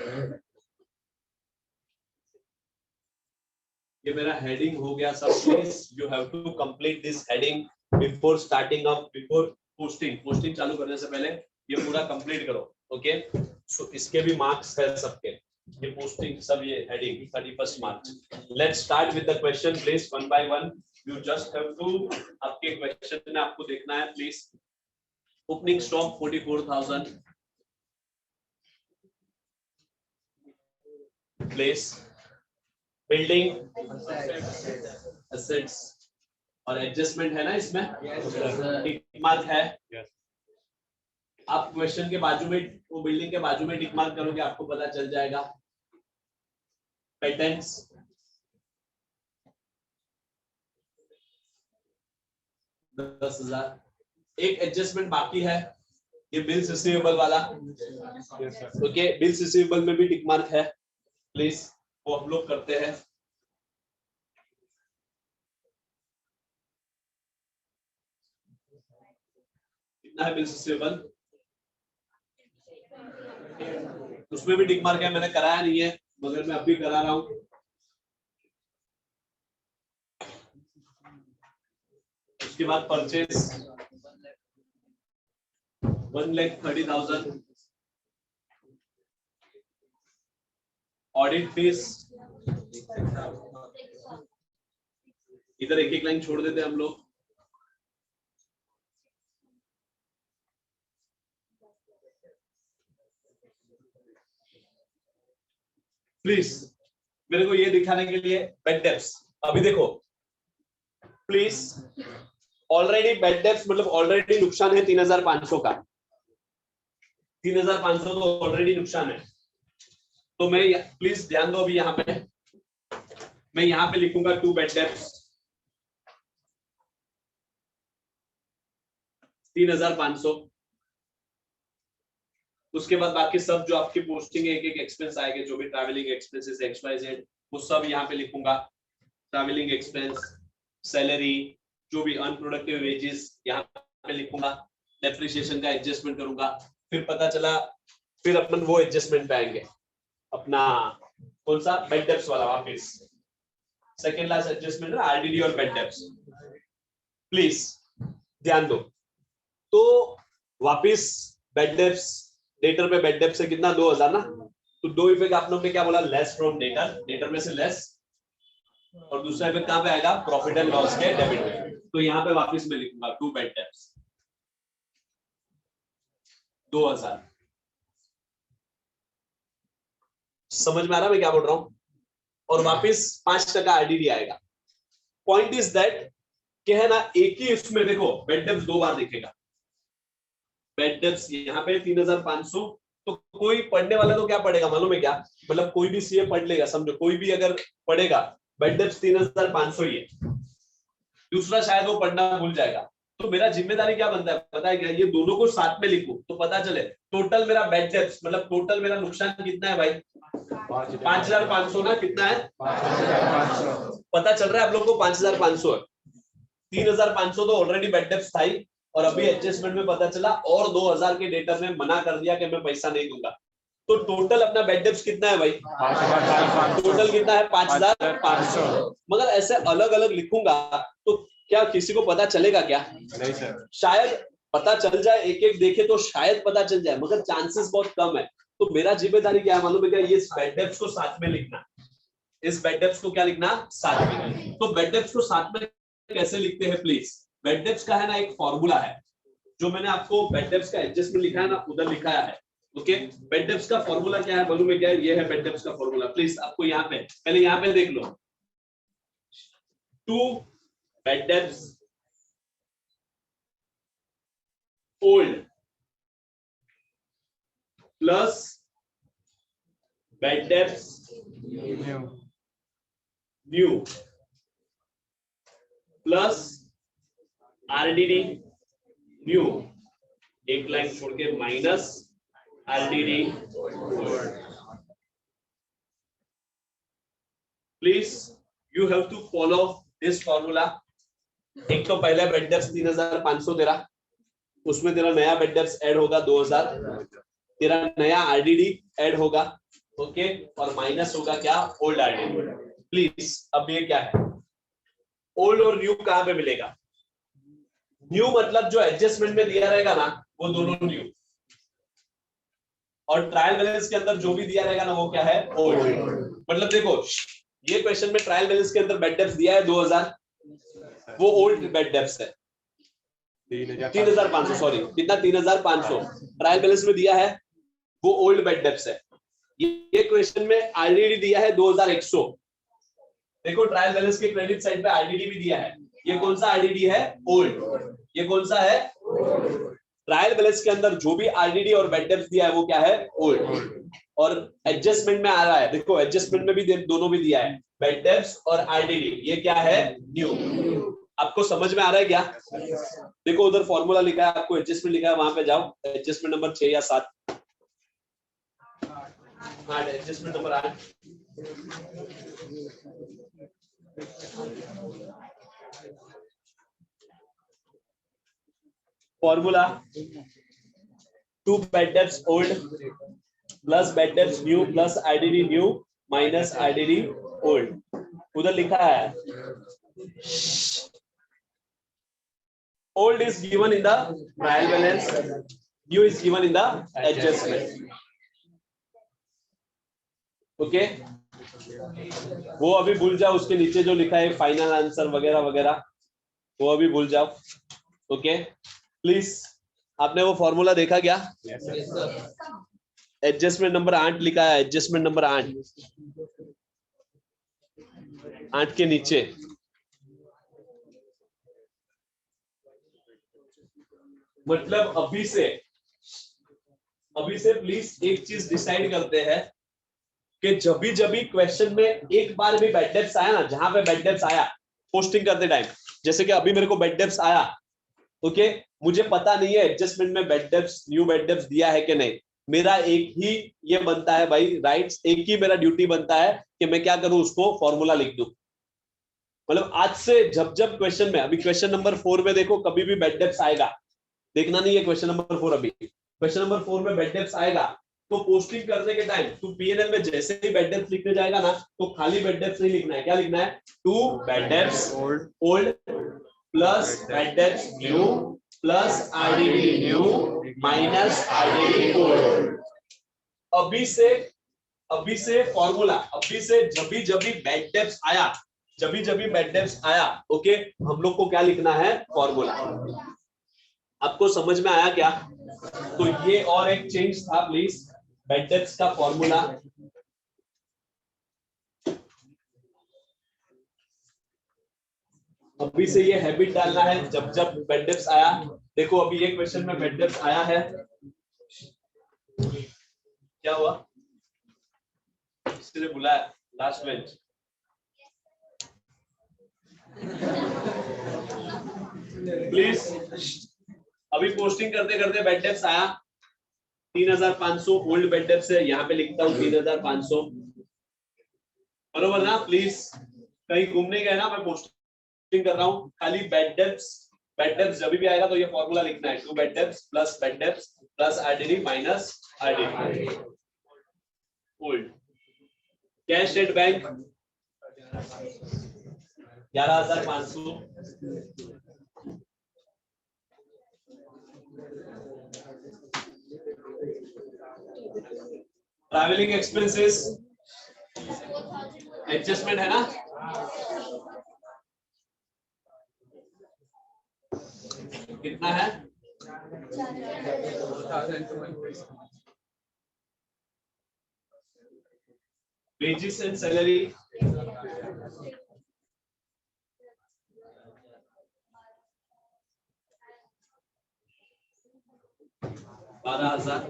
ये मेरा हेडिंग हो गया सब, please you have to complete this heading before starting of, before posting चालू करने से पहले ये पूरा कंप्लीट करो, ओके। सो इसके भी मार्क्स है सबके, ये पोस्टिंग सब ये heading 31 March. Let's start with the question please one by one. You just have to, आपके क्वेश्चन में आपको देखना है please. Opening stock 44,000 place, building assets और एडजस्टमेंट है ना इसमें, टिक मार्क है। आप क्वेश्चन के बाजू में, वो बिल्डिंग के बाजू में टिक मार्क करोगे, आपको पता चल जाएगा। पेटेंट्स, $10,000। एक एडजस्टमेंट बाकी है, ये बिल्स रिसीवेबल वाला। ओके, बिल्स रिसीवेबल में भी टिक मार्क है प्लीज, वो हम लोग करते हैं। कितना है बिल्स रिसीवेबल, उसमें भी टिक मार्क है। मैंने कराया नहीं है मगर मैं अभी करा रहा हूं। उसके बाद परचेज 1,30,000, ऑडिट फीस, इधर एक एक लाइन छोड़ देते हैं हम लोग। प्लीज मेरे को ये दिखाने के लिए बेड डेप्स, अभी देखो प्लीज, ऑलरेडी बेड डेप्स मतलब ऑलरेडी नुकसान है 3,500 का। 3,500 तो ऑलरेडी नुकसान है। तो मैं प्लीज ध्यान दो, अभी यहाँ पे मैं यहाँ पे लिखूंगा 2 बेड डेप्स 3,500। उसके बाद बाकी सब जो आपकी पोस्टिंग है, एक एक एक्सपेंस आएंगे, जो भी ट्रैवलिंग एक्सपेंसेस XYZ, वो सब यहाँ पे लिखूंगा। ट्रैवलिंग एक्सपेंस, सैलरी, जो भी अनप्रोडक्टिव वेजेस यहाँ पे लिखूंगा। डेप्रिसिएशन का एडजस्टमेंट करूंगा। फिर पता चला, फिर अपन वो एडजस्टमेंट पे आएंगे, अपना कौन सा, बेड डेप्स वाला। वापस सेकेंड लास्ट एडजस्टमेंट है RDD और बेड डेप्स। प्लीज ध्यान दो। तो वापिस बेड डेप्स, डेटर पे बेड डेप्स से कितना 2,000 ना, तो 2 इफेक्ट आप लोग ने क्या बोला, लेस फ्रॉम डेटर, डेटर में से लेस, और दूसरा इफेक्ट कहां पे आएगा, प्रॉफिट एंड लॉस के डेबिट में। तो यहाँ पे वापिस मैं लिखूंगा 2 बेड डेप्स 2,000। समझ में आ रहा मैं क्या बोल रहा हूं। और वापिस 5% RDD आएगा। पॉइंट इज दैट क्या है ना, एक ही इसमें देखो बेड डेप्स 2 बार दिखेगा। बेड डेप्स यहाँ पे 3,500, तो कोई पढ़ने वाला तो क्या पढ़ेगा मालूम है क्या, मतलब कोई भी सीए पढ़ लेगा, समझो कोई भी अगर पढ़ेगा बेड डेप्स 3,500 ही है, दूसरा शायद वो पढ़ना भूल जाएगा। तो मेरा जिम्मेदारी क्या बनता है पता है क्या, ये दोनों को साथ में लिखूं तो पता चले टोटल मेरा बेड डेप्स मतलब टोटल मेरा नुकसान कितना है भाई, 5,500 ना, कितना है 5,500। पता चल रहा है आप लोग को 5,500 है। 3,500 तो ऑलरेडी बेड डेप्स था ही, और अभी एडजस्टमेंट में पता चला और 2,000 के डेटर में मना कर दिया कि मैं पैसा नहीं दूंगा। तो टोटल अपना बेड डेप्स कितना है भाई, 5,500। टोटल कितना है 5,500। मगर ऐसे अलग अलग लिखूंगा तो क्या किसी को पता चलेगा क्या, नहीं सर। शायद पता चल जाए, एक एक देखे तो शायद पता चल जाए, मगर चांसेस बहुत कम है। तो मेरा जिम्मेदारी क्या है मालूम है क्या, ये बेड डेप्स को साथ में लिखना। इस बेड डेप्स को क्या लिखना, साथ में। तो बेड डेप्स को साथ में कैसे लिखते हैं प्लीज, बेड डेप्स का है ना एक फॉर्मूला है, जो मैंने आपको बेड डेप्स का एडजस्टमेंट लिखा है ना उधर लिखाया है। ओके, बेड डेप्स का फॉर्मूला क्या है मालूम है क्या, ये है बेड डेप्स का फॉर्मूला। प्लीज आपको यहाँ पे पहले यहाँ पे देख लो, 2 bad debts old plus bad debts new plus RDD new, एक लाइन छोड़ के minus RDD। Please you have to follow this formula. एक तो पहले बेड डेप्स 3,500 तेरा, उसमें तेरा नया बेड डेप्स ऐड होगा 2,000, तेरा नया RDD ऐड होगा, ओके, और माइनस होगा क्या, ओल्ड RDD। प्लीज अब ये क्या है, ओल्ड और न्यू कहां पे मिलेगा, न्यू मतलब जो एडजस्टमेंट में दिया रहेगा ना वो दोनों न्यू, और ट्रायल बैलेंस के अंदर जो भी दिया रहेगा ना वो क्या है, ओल्ड। मतलब देखो ये क्वेश्चन में ट्रायल बैलेंस के अंदर बेड डेप्थ दिया है 2000, वो ओल्ड बेड डेप्थ है 3500, सॉरी कितना 3500 ट्रायल बैलेंस में दिया है, वो ओल्ड बेड डेप्थ है। ये क्वेश्चन में आरडीडी दिया है 2100, देखो ट्रायल बैलेंस के क्रेडिट साइड पे आरडीडी भी दिया है, ये कौन सा आरडीडी है, ओल्ड। ये कौन सा है, ट्रायल बैलेंस के अंदर जो भी आरडीडी और बेड डेप्थ दिया है वो क्या है, ओल्ड। और एडजस्टमेंट में आ रहा है, देखो एडजस्टमेंट में भी दोनों भी दिया है, बेड डेप्थ और आरडीडी, ये क्या है, न्यू। आपको समझ में आ रहा है क्या? देखो उधर फॉर्मूला लिखा है, आपको एडजस्टमेंट लिखा है, वहां पे जाओ, एडजस्टमेंट नंबर 6 या 7, adjustment number 8, formula 2 bed depth old plus bed depth new plus IDD new minus IDD old. उधर लिखा है old is given in the trial balance, new is given in the adjustment. Okay वो अभी भूल जाओ, उसके नीचे जो लिखा है फाइनल आंसर वगैरह वगैरह वो अभी भूल जाओ। ओके प्लीज, आपने वो फॉर्मूला देखा क्या? एडजस्टमेंट नंबर 8 लिखा है, एडजस्टमेंट नंबर 8 के नीचे मतलब अभी से प्लीज एक चीज डिसाइड करते हैं कि जब भी क्वेश्चन में एक बार भी बेड डेप्थ आया ना, जहां पे बेड डेप्थ आया पोस्टिंग करते टाइम, जैसे कि अभी मेरे को बेड डेप्थ आया, ओके मुझे पता नहीं है एडजस्टमेंट में bed depth new bad depth दिया है कि नहीं, मेरा एक ही ये बनता है भाई राइट्स, एक ही मेरा ड्यूटी बनता है कि मैं क्या करूं, उसको फॉर्मूला लिख दूं। मतलब आज से जब क्वेश्चन में, अभी क्वेश्चन नंबर 4 में देखो कभी भी बेड डेप्थ आएगा, देखना नहीं है क्वेश्चन नंबर 4, अभी क्वेश्चन नंबर 4 में बेड डेप्थ आएगा तो पोस्टिंग करने के टाइम तू पीएनएल में जैसे ही बेड डेप्थ लिखने जाएगा ना तो खाली बेड डेप्थ नहीं लिखना है, क्या लिखना है, 2 bed depth old plus bed depth new plus RDD new minus RDD old. अभी से फॉर्मूला, अभी से जब भी बेड डेप्थ आया, जब भी बेड डेप्थ आया, ओके हम लोग को क्या लिखना है, फॉर्मूला। आपको समझ में आया क्या? तो ये और एक चेंज था प्लीज, बेड डेप्थ का फॉर्मूला अभी से ये हैबिट डालना है, जब बेड डेप्थ आया, देखो अभी ये क्वेश्चन में बेड डेप्थ आया है, क्या हुआ, इसलिए बुलाया लास्ट बेंच, प्लीज। अभी पोस्टिंग करते करते बेड डेप्थ आया 3500 ओल्ड बेड डेप्थ है, यहाँ पे लिखता हूँ 3500, बरोबर ना? प्लीज कहीं घूमने गए ना, मैं पोस्टिंग कर रहा हूँ, खाली बेड डेप्थ जब भी आएगा तो ये फॉर्मूला लिखना है, 2 bed depth plus RDD minus RDD old. Cash at bank 11500, travelling expenses adjustment है ना, कितना है, wages and salary 12,000,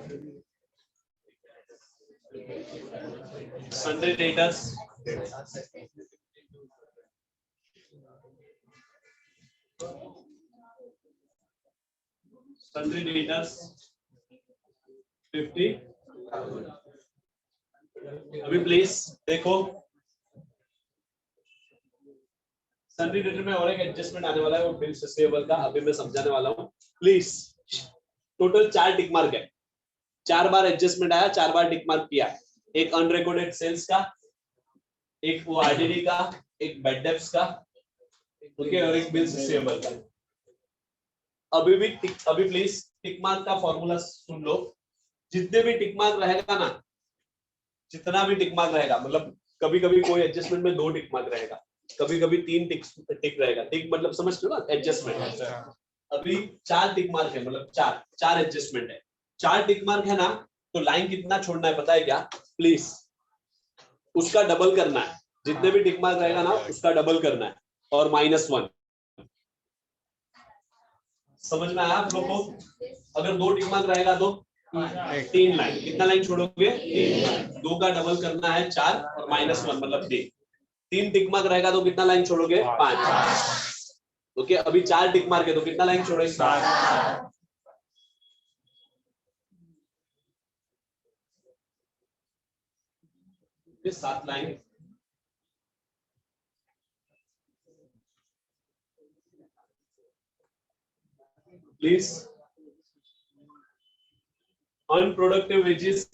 sundry debtors 50। अभी प्लीज देखो सन्ड्री डेटर में और एक एडजस्टमेंट आने वाला है, वो बिल्स रिसीवेबल का, अभी मैं समझाने वाला हूँ प्लीज। टोटल 4 टिक मार्क है, 4 बार एडजस्टमेंट आया, 4 बार टिक मार्क किया, एक अनरिकॉर्डेड सेल्स का, एक वो आरडीडी का, एक बेड डेप्थ का, ओके, और एक बिल्स रिसीवेबल का। अभी प्लीज टिक मार्क का फॉर्मूला सुन लो, जितने भी टिक मार्क रहेगा ना, जितना भी टिक मार्क रहेगा, मतलब कभी कभी कोई एडजस्टमेंट में 2 टिक मार्क रहेगा, कभी कभी 3 टिक रहेगा। टिक मतलब समझते हो ना, एडजस्टमेंट। अभी 4 टिक मार्क है, मतलब चार एडजस्टमेंट है। 4 टिक मार्क है ना, तो लाइन कितना छोड़ना है पता है क्या? प्लीज उसका डबल करना है। जितने भी टिक मार्क रहेगा ना, उसका डबल करना है, और -1। समझ में आया आप लोग को? अगर 2 टिक मार्क रहेगा तो 3 लाइन। कितना लाइन छोड़ोगे? 3। 2 का डबल करना है 4, और -1 मतलब 3। 3 टिक मार्क रहेगा तो कितना लाइन छोड़ोगे? 5। ओके, अभी 4 टिक मार्क है तो कितना लाइन छोड़ोगे? 7। 7 line. Please, unproductive wages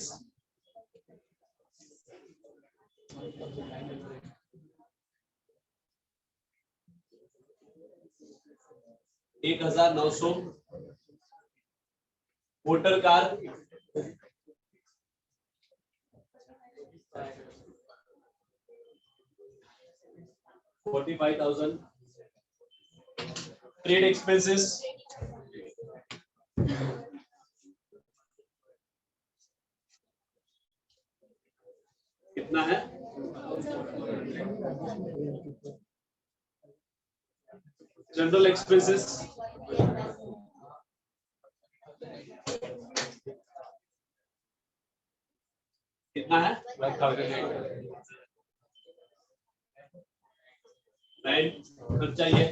1900, motor car 45,000, trade expenses कितना है? जनरल एक्सपेंसेस कितना है? 1,000। रेंट खर्चा ये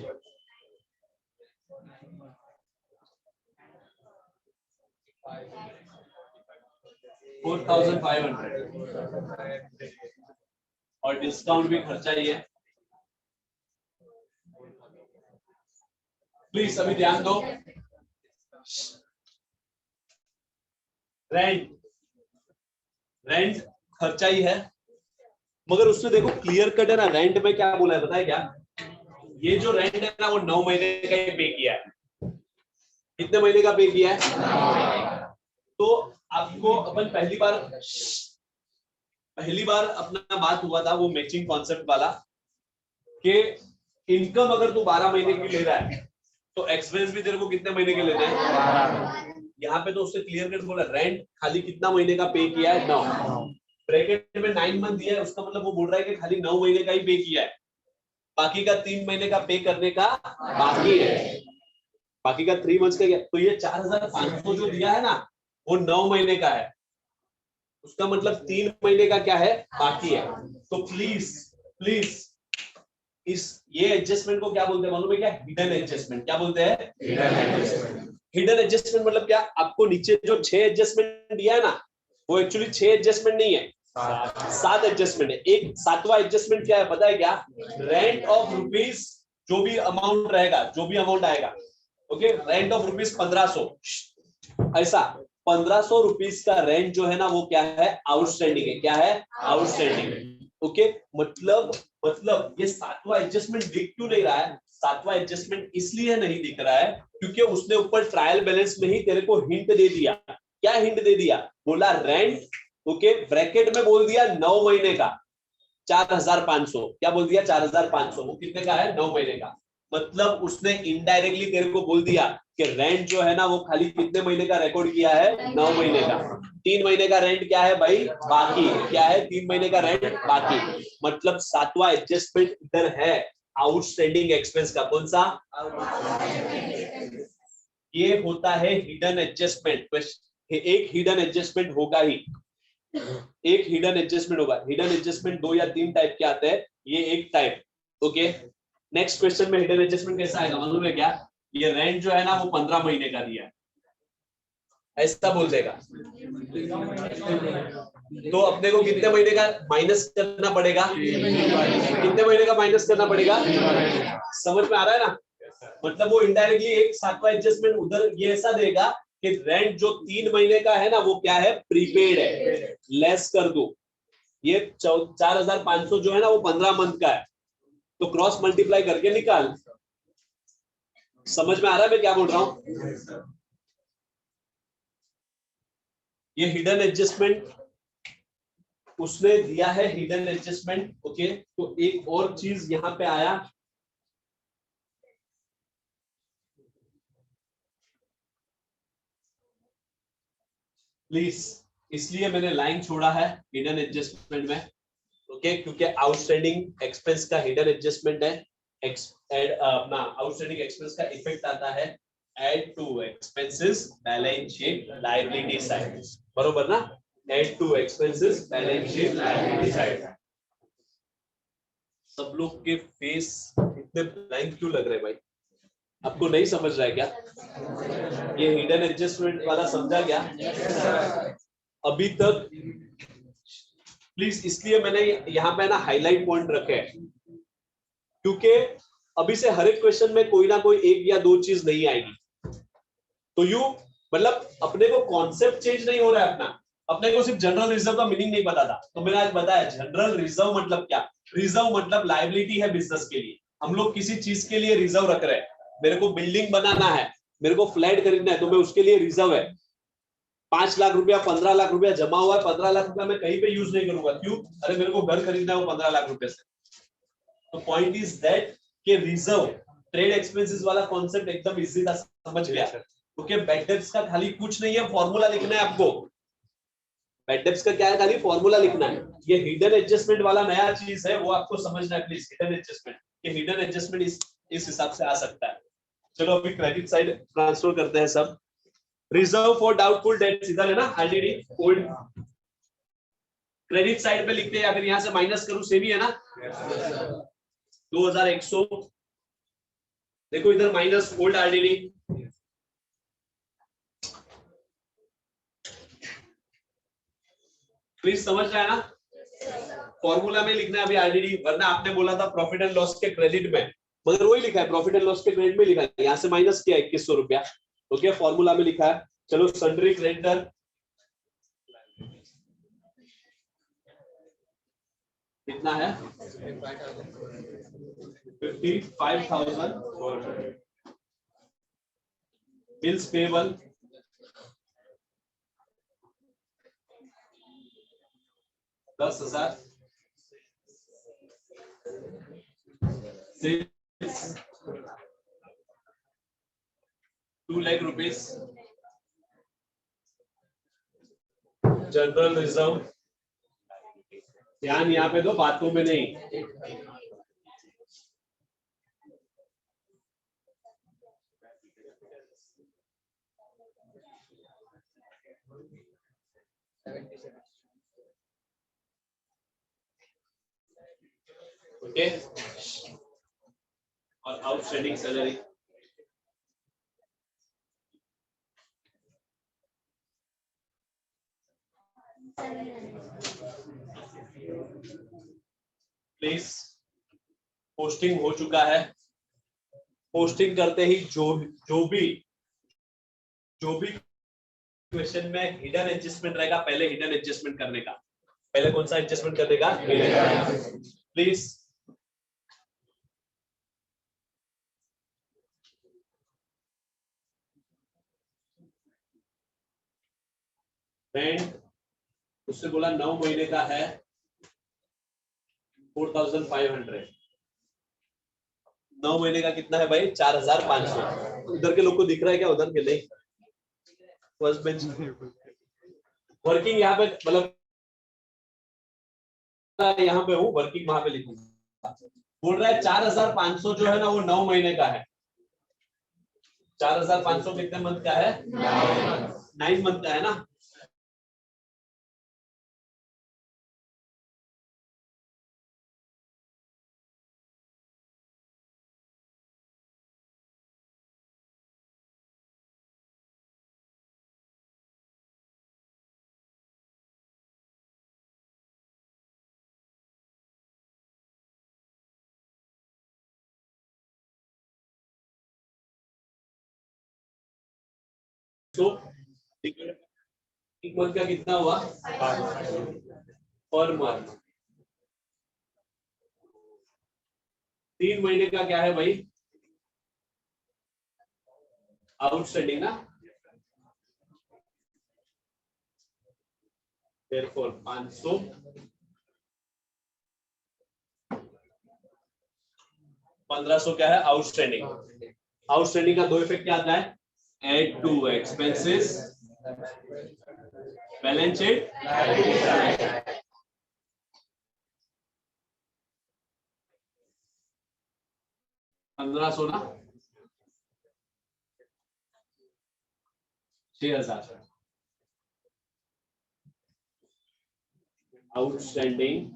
4,500, और डिस्काउंट भी खर्चा ही है। प्लीज अभी ध्यान दो। रेंट खर्चा ही है, मगर उसने देखो क्लियर कट है ना, रेंट में क्या बोला है पता है क्या? ये जो रेंट है ना, वो 9 महीने का ही पे किया है। कितने महीने का पे किया है? तो आपको अपन पहली बार अपना बात हुआ था वो मैचिंग कॉन्सेप्ट वाला, कि इनकम अगर तू 12 महीने की ले रहा है तो एक्सपेंस भी तेरे को कितने महीने के लेना है? यहाँ पे तो उससे क्लियर कट बोला, रेंट खाली कितना महीने का पे किया है? 9। ब्रैकेट में 9 मंथ दिया है, उसका मतलब वो बोल रहा है कि खाली 9 महीने का ही पे किया है, बाकी का 3 महीने का पे करने का बाकी है। बाकी का 3 मंथ्स का गया। तो ये 4,500 जो दिया है ना, वो 9 महीने का है, उसका मतलब 3 महीने का क्या है? बाकी है। तो प्लीज ये एडजस्टमेंट को क्या बोलते हैं मालूम है क्या? Hidden adjustment. क्या बोलते हैं? हिडन एडजस्टमेंट मतलब क्या? आपको नीचे जो 6 एडजस्टमेंट दिया है ना, वो एक्चुअली 6 एडजस्टमेंट नहीं है, 7 एडजस्टमेंट है। एक 7वां एडजस्टमेंट क्या है पता है क्या? रेंट ऑफ रुपीज, जो भी अमाउंट रहेगा, जो भी अमाउंट आएगा, ओके, रेंट ऑफ रुपीज 1500, ऐसा 1500 रुपीज का रेंट जो है ना, वो क्या है? आउटस्टैंडिंग है। क्या है? आउटस्टैंडिंग। ओके, मतलब ये 7वां एडजस्टमेंट दिख क्यों नहीं रहा है? 7वां एडजस्टमेंट इसलिए नहीं दिख रहा है क्योंकि उसने ऊपर ट्रायल बैलेंस में ही तेरे को हिंट दे दिया। क्या हिंट दे दिया? बोला रेंट, ओके, ब्रैकेट में बोल दिया 9 महीने का 4,500। क्या बोल दिया? 4,500। वो कितने का है? 9 महीने का। मतलब उसने इनडायरेक्टली तेरे को बोल दिया कि रेंट जो है ना, वो खाली कितने महीने का रिकॉर्ड किया है? 9 महीने का। 3 महीने का रेंट क्या है भाई? बाकी। क्या है? 3 महीने का रेंट बाकी। मतलब 7वां एडजस्टमेंट इधर है, आउटस्टैंडिंग एक्सपेंस का। कौन सा? ये होता है हिडन एडजस्टमेंट। एक हिडन एडजस्टमेंट होगा ही, एक हिडन एडजस्टमेंट होगा। हिडन एडजस्टमेंट 2 या 3 टाइप के आते हैं, ये एक टाइप। ओके, नेक्स्ट क्वेश्चन में हिडन एडजस्टमेंट कैसा आएगा मालूम है क्या? ये रेंट जो है ना, वो 15 महीने का दिया है, ऐसा बोल देगा। तो अपने को कितने महीने का माइनस करना पड़ेगा? कितने महीने का माइनस करना पड़ेगा? समझ में आ रहा है ना? मतलब वो इनडायरेक्टली एक 7वां एडजस्टमेंट उधर ये ऐसा देगा कि रेंट जो 3 महीने का है ना, वो क्या है? प्रीपेड है, लेस कर दो। ये 4,500 जो है ना, वो 15 मंथ का है, तो क्रॉस मल्टीप्लाई करके निकाल। समझ में आ रहा है मैं क्या बोल रहा हूं? ये हिडन एडजस्टमेंट उसने दिया है, हिडन एडजस्टमेंट। ओके, तो एक और चीज यहां पे आया, प्लीज, इसलिए मैंने लाइन छोड़ा है हिडन एडजस्टमेंट में। ओके, क्योंकि आउटस्टैंडिंग एक्सपेंस का हिडन एडजस्टमेंट है। अपना आउटस्टैंडिंग एक्सपेंस का इफेक्ट आता है add to expenses balance sheet liability side, बरोबर ना? Add to expenses balance sheet liability side. सब लोग के फेस इतने ब्लैंक क्यों लग रहे हैं भाई? आपको नहीं समझ रहा है क्या? ये हिडन एडजस्टमेंट वाला समझा क्या अभी तक? प्लीज, इसलिए मैंने यहाँ पे ना हाईलाइट पॉइंट रखे हैं, क्योंकि अभी से हर एक क्वेश्चन में कोई ना कोई एक या दो चीज नहीं आएगी। तो यू मतलब अपने को कॉन्सेप्ट चेंज नहीं हो रहा है अपना, अपने को सिर्फ जनरल रिजर्व का मीनिंग नहीं पता था, तो मैंने आज बताया जनरल रिजर्व मतलब क्या। रिजर्व मतलब लायबिलिटी है बिजनेस के लिए, हम लोग किसी चीज के लिए रिजर्व रख रहे हैं। मेरे को बिल्डिंग बनाना है, मेरे को फ्लैट खरीदना है, तो मैं उसके लिए रिजर्व है। 5 लाख रुपया 15 लाख रुपया जमा हुआ है, 15 लाख रुपया मैं कहीं पे यूज नहीं करूंगा। क्यों? अरे मेरे को घर खरीदना है वो 15 लाख रुपए से। तो पॉइंट इज दैट कि रिजर्व ट्रेड एक्सपेंसेस वाला कॉन्सेप्ट एकदम इजी था, समझ गया? क्योंकि बैड डेब्ट्स का खाली कुछ नहीं है, फॉर्मूला लिखना है आपको। बैड डेब्ट्स का क्या है? खाली फॉर्मूला लिखना है। ये हिडन एडजस्टमेंट वाला नया चीज है, वो आपको समझना है प्लीज। हिडन एडजस्टमेंट, ये हिडन एडजस्टमेंट इस हिसाब से आ सकता है। चलो अभी क्रेडिट साइड ट्रांसफर करते हैं सब। रिजर्व फॉर डाउटफुल डेट सीधा लेना, आरडीडी ओल्ड। क्रेडिट साइड पे लिखते हैं या फिर यहां से माइनस करूं, सेम ही है ना? 2100, देखो इधर माइनस ओल्ड आरडीडी, प्लीज समझ रहा है ना? फॉर्मूला में लिखना है अभी आरडीडी, वरना आपने बोला था प्रॉफिट एंड लॉस के क्रेडिट में, मगर वही लिखा है प्रॉफिट एंड लॉस के क्रेडिट में लिखा है, यहां से माइनस किया 2100 रुपया। ओके, फॉर्मूला में लिखा है। चलो सन्ड्री क्रेडिटर कितना है? 55,400। Bills payable 10,000। Sales 2 lakh rupees. General reserve, ध्यान यहाँ पे दो, बातों में नहीं। ओके, और आउटस्टैंडिंग सैलरी प्लीज। पोस्टिंग हो चुका है। पोस्टिंग करते ही जो भी क्वेश्चन में हिडन एडजस्टमेंट रहेगा, पहले हिडन एडजस्टमेंट करने का। पहले कौन सा एडजस्टमेंट करने का? प्लीज। रेंट उससे बोला 9 महीने का है 4,500। 9 महीने का कितना है भाई? 4,500। उधर के लोग को दिख रहा है क्या? उधर के नहीं। फर्स्ट बेंच वर्किंग यहाँ पे, मतलब यहाँ पे हूँ, वर्किंग वहां पे लिखूंगा। बोल रहा है 4,500 जो है ना वो 9 महीने का है। 4,500 कितने मंथ का है? 9 मंथ का है ना? तो एक मंथ का कितना हुआ? Per month. 3 महीने का क्या है भाई? आउटस्टैंडिंग ना? therefore 500 1500 क्या है आउटस्टैंडिंग। आउटस्टैंडिंग का दो इफेक्ट क्या आता है, add to expenses balance sheet 1500 ना 6000 आउटस्टैंडिंग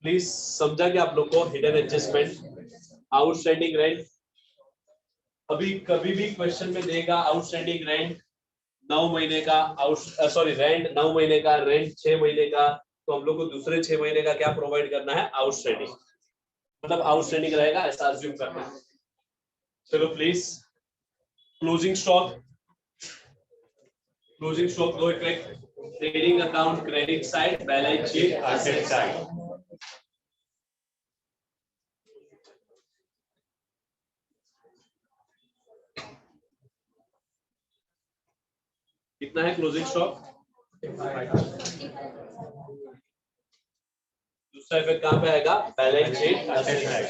प्लीज समझा कि आप लोग को हिडन एडजस्टमेंट आउटस्टैंडिंग रेंट। अभी कभी भी क्वेश्चन में देगा आउटस्टैंडिंग रेंट 9 महीने का रेंट 9 महीने का, रेंट 6 महीने का, तो हम लोग को दूसरे 6 महीने का क्या प्रोवाइड करना है, आउटस्टैंडिंग, मतलब आउटस्टैंडिंग रहेगा ऐसा अज्यूम करना है। चलो प्लीज क्लोजिंग स्टॉक दो effect, trading account credit side, balance sheet asset side. कितना है क्लोजिंग स्टॉक, दूसरा इफेक्ट कहां पे आएगा, बैलेंस शीट एसेट साइड।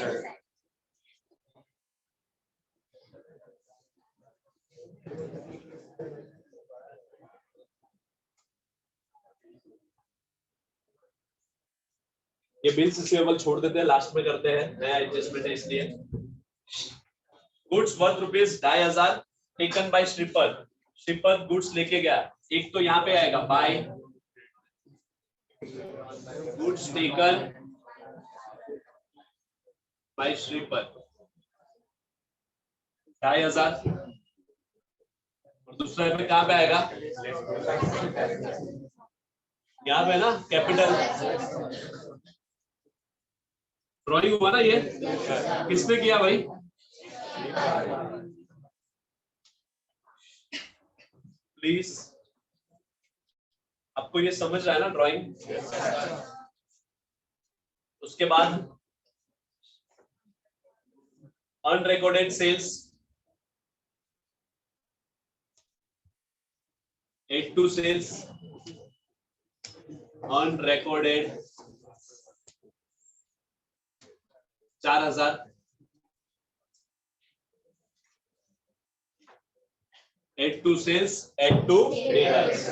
ये बिल्स रिसीवेबल छोड़ देते हैं, लास्ट में करते हैं, नया एडजस्टमेंट है इसलिए। Goods worth ₹2500 taken by Shripad goods लेके गया, एक तो यहाँ पे आएगा by goods taken by Shripad 2500, और दूसरा पे कहाँ पे आएगा, यहाँ पे ना कैपिटल ड्रॉइंग हुआ ना, ये किसने किया भाई, प्लीज आपको ये समझ रहा है ना ड्राइंग। उसके बाद unrecorded sales 82 sales unrecorded 4000 82 sales 82 dealers.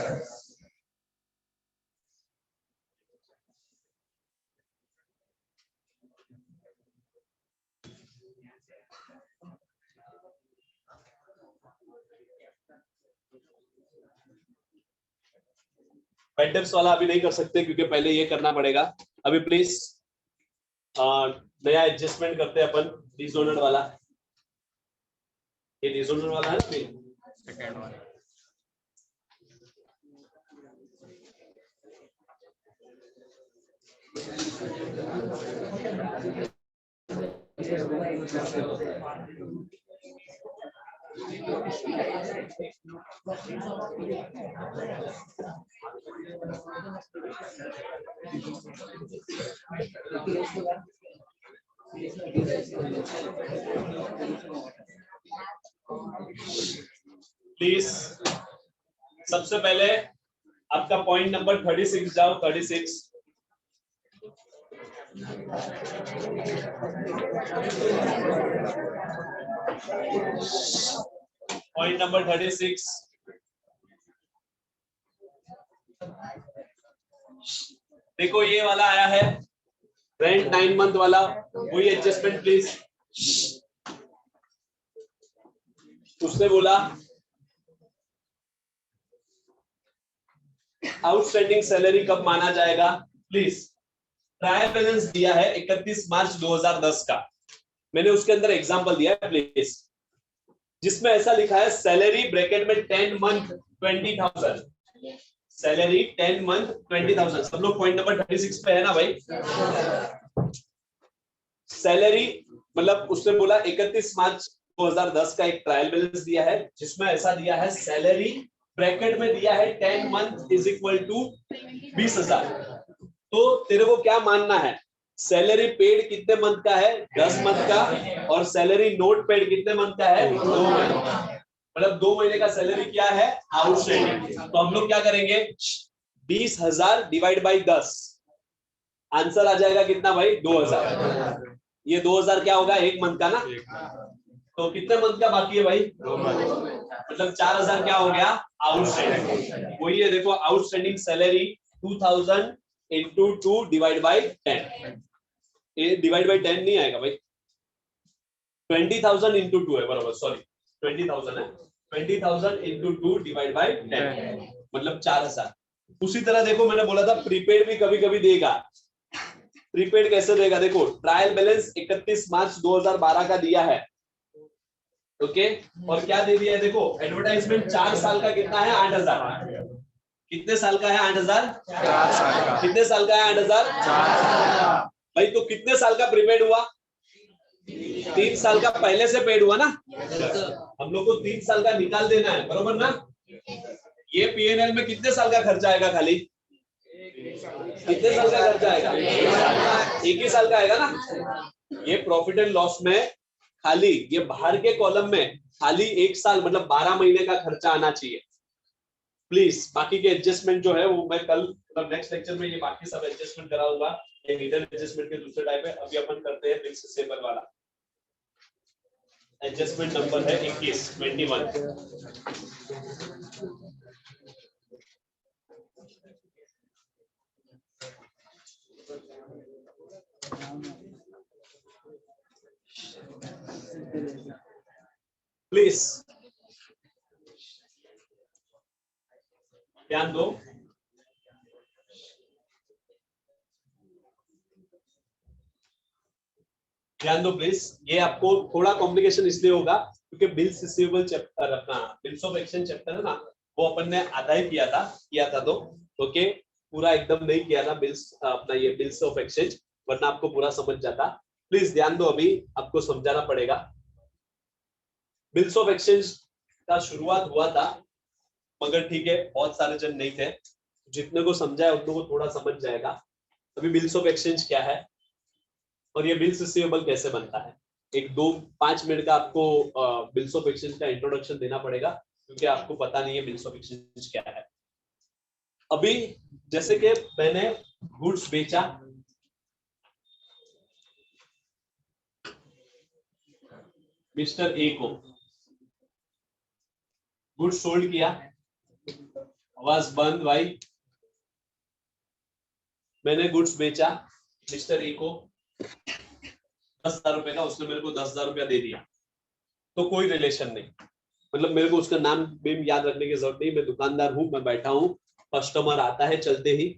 Vendors वाला अभी नहीं कर सकते क्योंकि पहले ये करना पड़ेगा। अभी प्लीज नया एडजस्टमेंट करते हैं अपन, डिसोनर वाला, ये डिसोनर वाला है सेकंड वाला। प्लीज सबसे पहले आपका पॉइंट नंबर 36 जाओ, 36 पॉइंट नंबर 36 देखो ये वाला आया है रेंट 9 मंथ वाला, वही एडजस्टमेंट प्लीज। उसने बोला आउटस्टैंडिंग सैलरी कब माना जाएगा, प्लीज ट्रायल बैलेंस दिया है 31 मार्च 2010 का, मैंने उसके अंदर एग्जांपल दिया है प्लीज, जिसमें ऐसा लिखा है सैलरी ब्रैकेट में 10 मंथ 20,000, सैलरी 10 मंथ 20,000। सब लोग पॉइंट नंबर 36 पे है ना भाई। सैलरी मतलब उसने बोला 31 मार्च 2010 का एक ट्रायल बैलेंस दिया है जिसमें ऐसा दिया है सैलरी ब्रैकेट में दिया है 10 मंथ इज इक्वल टू 20,000। तो तेरे को क्या मानना है, सैलरी पेड कितने मंथ का है? 10 मंथ का। और सैलरी नोट पेड कितने मंथ का है? 2 महीने। मतलब 2 महीने का सैलरी क्या है? आउटस्टैंडिंग। तो हम लोग क्या करेंगे? 20,000 डिवाइड बाई 10, आंसर आ जाएगा कितना भाई? 2,000। ये 2,000 क्या होगा? 1 मंथ का ना। तो कितने मंथ का बाकी है भाई? 2 मंथ। मतलब 4,000 क्या हो गया? आउटस्टैंडिंग। वही है, देखो outstanding salary 2,000 into 2 divide by 10। ये डिवाइड बाई 10 नहीं आएगा भाई, 20,000 इंटू 2 है, बराबर, सॉरी 20,000 है। 20,000 इंटू 2 डिवाइड बाई 10 मतलब 4,000। उसी तरह देखो मैंने बोला था प्रीपेड भी कभी कभी देगा। प्रीपेड कैसे देगा? देखो ट्रायल बैलेंस 31 मार्च 2012 का दिया है, ओके। और क्या दे दिया है? देखो एडवर्टाइजमेंट 4 साल का कितना है? 8,000। कितने साल का है? 8,000। 4 साल का। कितने साल का है? 8,000। 4 साल का। भाई तो कितने साल का प्रीपेड हुआ? 3 साल का पहले से पेड हुआ ना। हम लोग को 3 साल का निकाल देना है, बरोबर ना। ये पीएनएल में कितने साल का खर्चा आएगा? खाली कितने साल का खर्चा आएगा? 1 ही साल का आएगा ना। ये प्रॉफिट एंड लॉस में खाली ये बाहर के कॉलम में खाली 1 साल मतलब 12 महीने का खर्चा आना चाहिए प्लीज। बाकी के एडजस्टमेंट जो है वो मैं कल मतलब नेक्स्ट लेक्चर में ये बाकी सब एडजस्टमेंट कराऊंगा। ये हिडन एडजस्टमेंट के दूसरे टाइप है। अभी अपन करते हैं बिल्स रिसीवेबल वाला एडजस्टमेंट। नंबर है 21। प्लीज ध्यान दो। ध्यान दो प्लीज। ये आपको थोड़ा कॉम्प्लिकेशन इसलिए होगा क्योंकि बिल्स रिसीवेबल चैप्टर अपना बिल्स ऑफ एक्सचेंज चैप्टर है ना, वो अपन ने आधा ही किया था तो ओके, पूरा एकदम नहीं किया था बिल्स अपना ये बिल्स ऑफ एक्सचेंज, वरना आपको पूरा समझ जाता। प्लीज ध्यान दो, अभी आपको समझाना पड़ेगा। बिल्स ऑफ एक्सचेंज का शुरुआत हुआ था, मगर ठीक है बहुत सारे जन नहीं थे, जितने को समझाया उतने को थोड़ा समझ जाएगा। अभी बिल्स ऑफ एक्सचेंज क्या है और ये बिल्स रिसीवेबल कैसे बनता है, एक 2-5 मिनट का आपको बिल्स ऑफ एक्सचेंज का इंट्रोडक्शन देना पड़ेगा, क्योंकि आपको पता नहीं है बिल्स ऑफ एक्सचेंज क्या है। अभी जैसे कि मैंने गुड्स बेचा, मिस्टर ए को गुड्स सोल्ड किया, आवाज बंद भाई। मैंने गुड्स बेचा मिस्टर ए को 10,000 रुपए का, उसने मेरे को 10,000 रुपया दे दिया, तो कोई रिलेशन नहीं, मतलब मेरे को उसका नाम भी याद रखने की जरूरत नहीं। मैं दुकानदार हूं, मैं बैठा हूं, कस्टमर आता है चलते ही,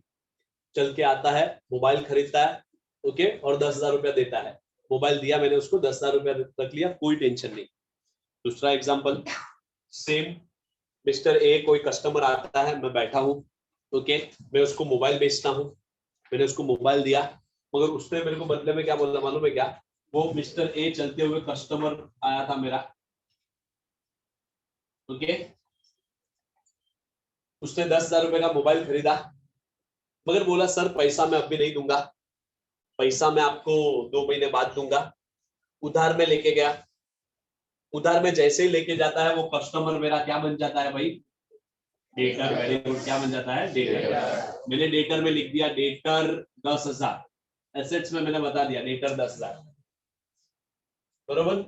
चल के आता है, मोबाइल खरीदता है, ओके, और 10,000 रुपया देता है। मोबाइल दिया मैंने उसको, 10,000 रुपया रख लिया, कोई टेंशन नहीं। दूसरा एग्जाम्पल सेम, मिस्टर ए कोई कस्टमर आता है, मैं बैठा हूँ, ओके, मैं उसको मोबाइल बेचता हूँ, मैंने उसको मोबाइल दिया, मगर उसने मेरे को बदले में क्या बोला मालूम है क्या? वो मिस्टर ए चलते हुए कस्टमर आया था मेरा, ओके, उसने 10,000 रुपए का मोबाइल खरीदा, मगर बोला सर पैसा मैं अभी नहीं दूंगा, पैसा मैं आपको 2 महीने बाद दूंगा। उधार में लेके गया, उधार में जैसे ही लेके जाता है वो कस्टमर मेरा क्या बन जाता है भाई? डेटर। वेरी गुड, क्या बन जाता है? डेटर। मैंने डेटर में लिख दिया डेटर 10,000, एसेट्स में मैंने बता दिया डेटर 10,000, बरोबर।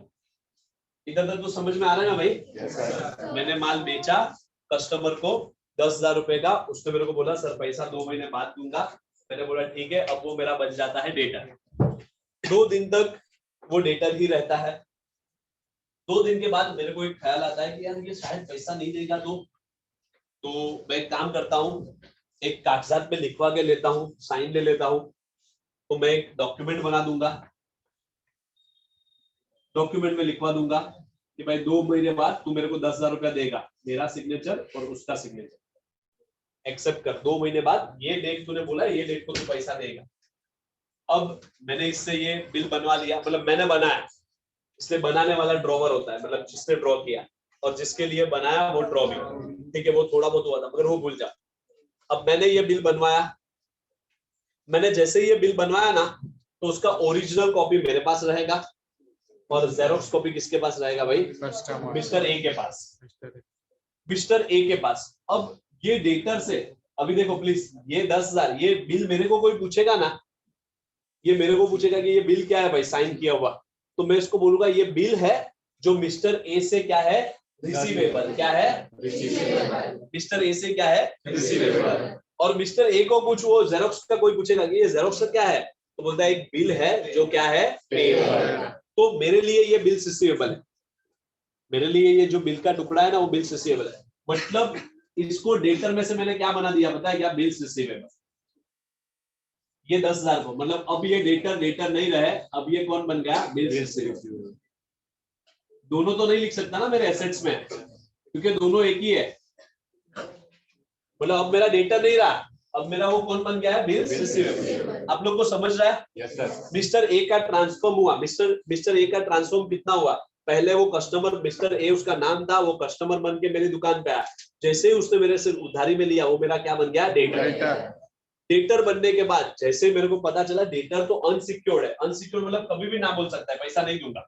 इधर तक तो समझ में आ रहा है ना भाई? yes, मैंने माल बेचा कस्टमर को 10,000 रुपए का, उसने मेरे को बोला सर पैसा 2 महीने बाद दूंगा, मैंने बोला ठीक है, अब वो मेरा बन जाता है डेटर। 2 दिन तक वो डेटर ही रहता है। 2 दिन के बाद मेरे को एक ख्याल आता है कि यार ये शायद पैसा नहीं देगा, तो मैं एक काम करता हूँ, एक कागजात में लिखवा के लेता हूँ, साइन ले लेता हूँ, तो मैं एक डॉक्यूमेंट बना दूंगा, डॉक्यूमेंट में लिखवा दूंगा कि भाई 2 महीने बाद तू मेरे को 10,000 रुपया देगा, मेरा सिग्नेचर और उसका सिग्नेचर, एक्सेप्ट कर, 2 महीने बाद ये डेट तूने बोला, ये डेट को तू पैसा देगा। अब मैंने इससे ये बिल बनवा लिया, मतलब मैंने बनाया, इसलिए बनाने वाला ड्रॉवर होता है, मतलब जिसने ड्रॉ किया, और जिसके लिए बनाया वो ड्रॉ भी, ठीक है, वो थोड़ा बहुत हुआ था मगर वो भूल जा। अब मैंने ये बिल बनवाया, मैंने जैसे ही ये बिल बनवाया ना, तो उसका ओरिजिनल कॉपी मेरे पास रहेगा और जेरोक्स कॉपी किसके पास रहेगा भाई? मिस्टर ए के पास, मिस्टर ए के पास। अब ये डेटर से अभी देखो प्लीज, ये 10,000 ये बिल मेरे को कोई पूछेगा ना, ये मेरे को पूछेगा कि ये बिल क्या है भाई साइन किया हुआ, तो मैं इसको बोलूंगा ये बिल है जो मिस्टर ए से क्या है? रिसीवेबल। क्या है? रिसीवेबल। मिस्टर ए से क्या है? रिसीवेबल। और मिस्टर ए को कुछ वो जेरोक्स का कोई पूछेगा कि ये जेरोक्स का क्या है, तो बोलता है एक बिल है जो क्या है? पेएबल। तो मेरे लिए ये बिल रिसीवेबल है, मेरे लिए ये जो बिल का टुकड़ा है ना वो बिल रिसीवेबल है। मतलब इसको डेटर में से मैंने क्या बना दिया पता है क्या? Bill receivable. ये 10,000 को, मतलब अब ये डेटर नहीं रहे, अब ये कौन बन गया? Bill receivable. दोनों तो नहीं लिख सकता ना मेरे एसेट्स में, क्योंकि दोनों एक ही है। मतलब अब मेरा डेटर नहीं रहा, अब मेरा वो कौन बन गया है? Bill receivable. आप लोग को समझ रहा है? Yes sir. मिस्टर ए का ट्रांसफॉर्म हुआ, मिस्टर ए का ट्रांसफॉर्म कितना हुआ? पहले वो कस्टमर, मिस्टर ए उसका नाम था, वो कस्टमर बन के मेरी दुकान पे आया, जैसे ही उसने मेरे से उधारी में लिया वो मेरा क्या बन गया? डेटर। डेटर बनने के बाद जैसे मेरे को पता चला डेटर तो अनसिक्योर्ड है, अनसिक्योर्ड मतलब कभी भी ना बोल सकता है पैसा नहीं दूंगा,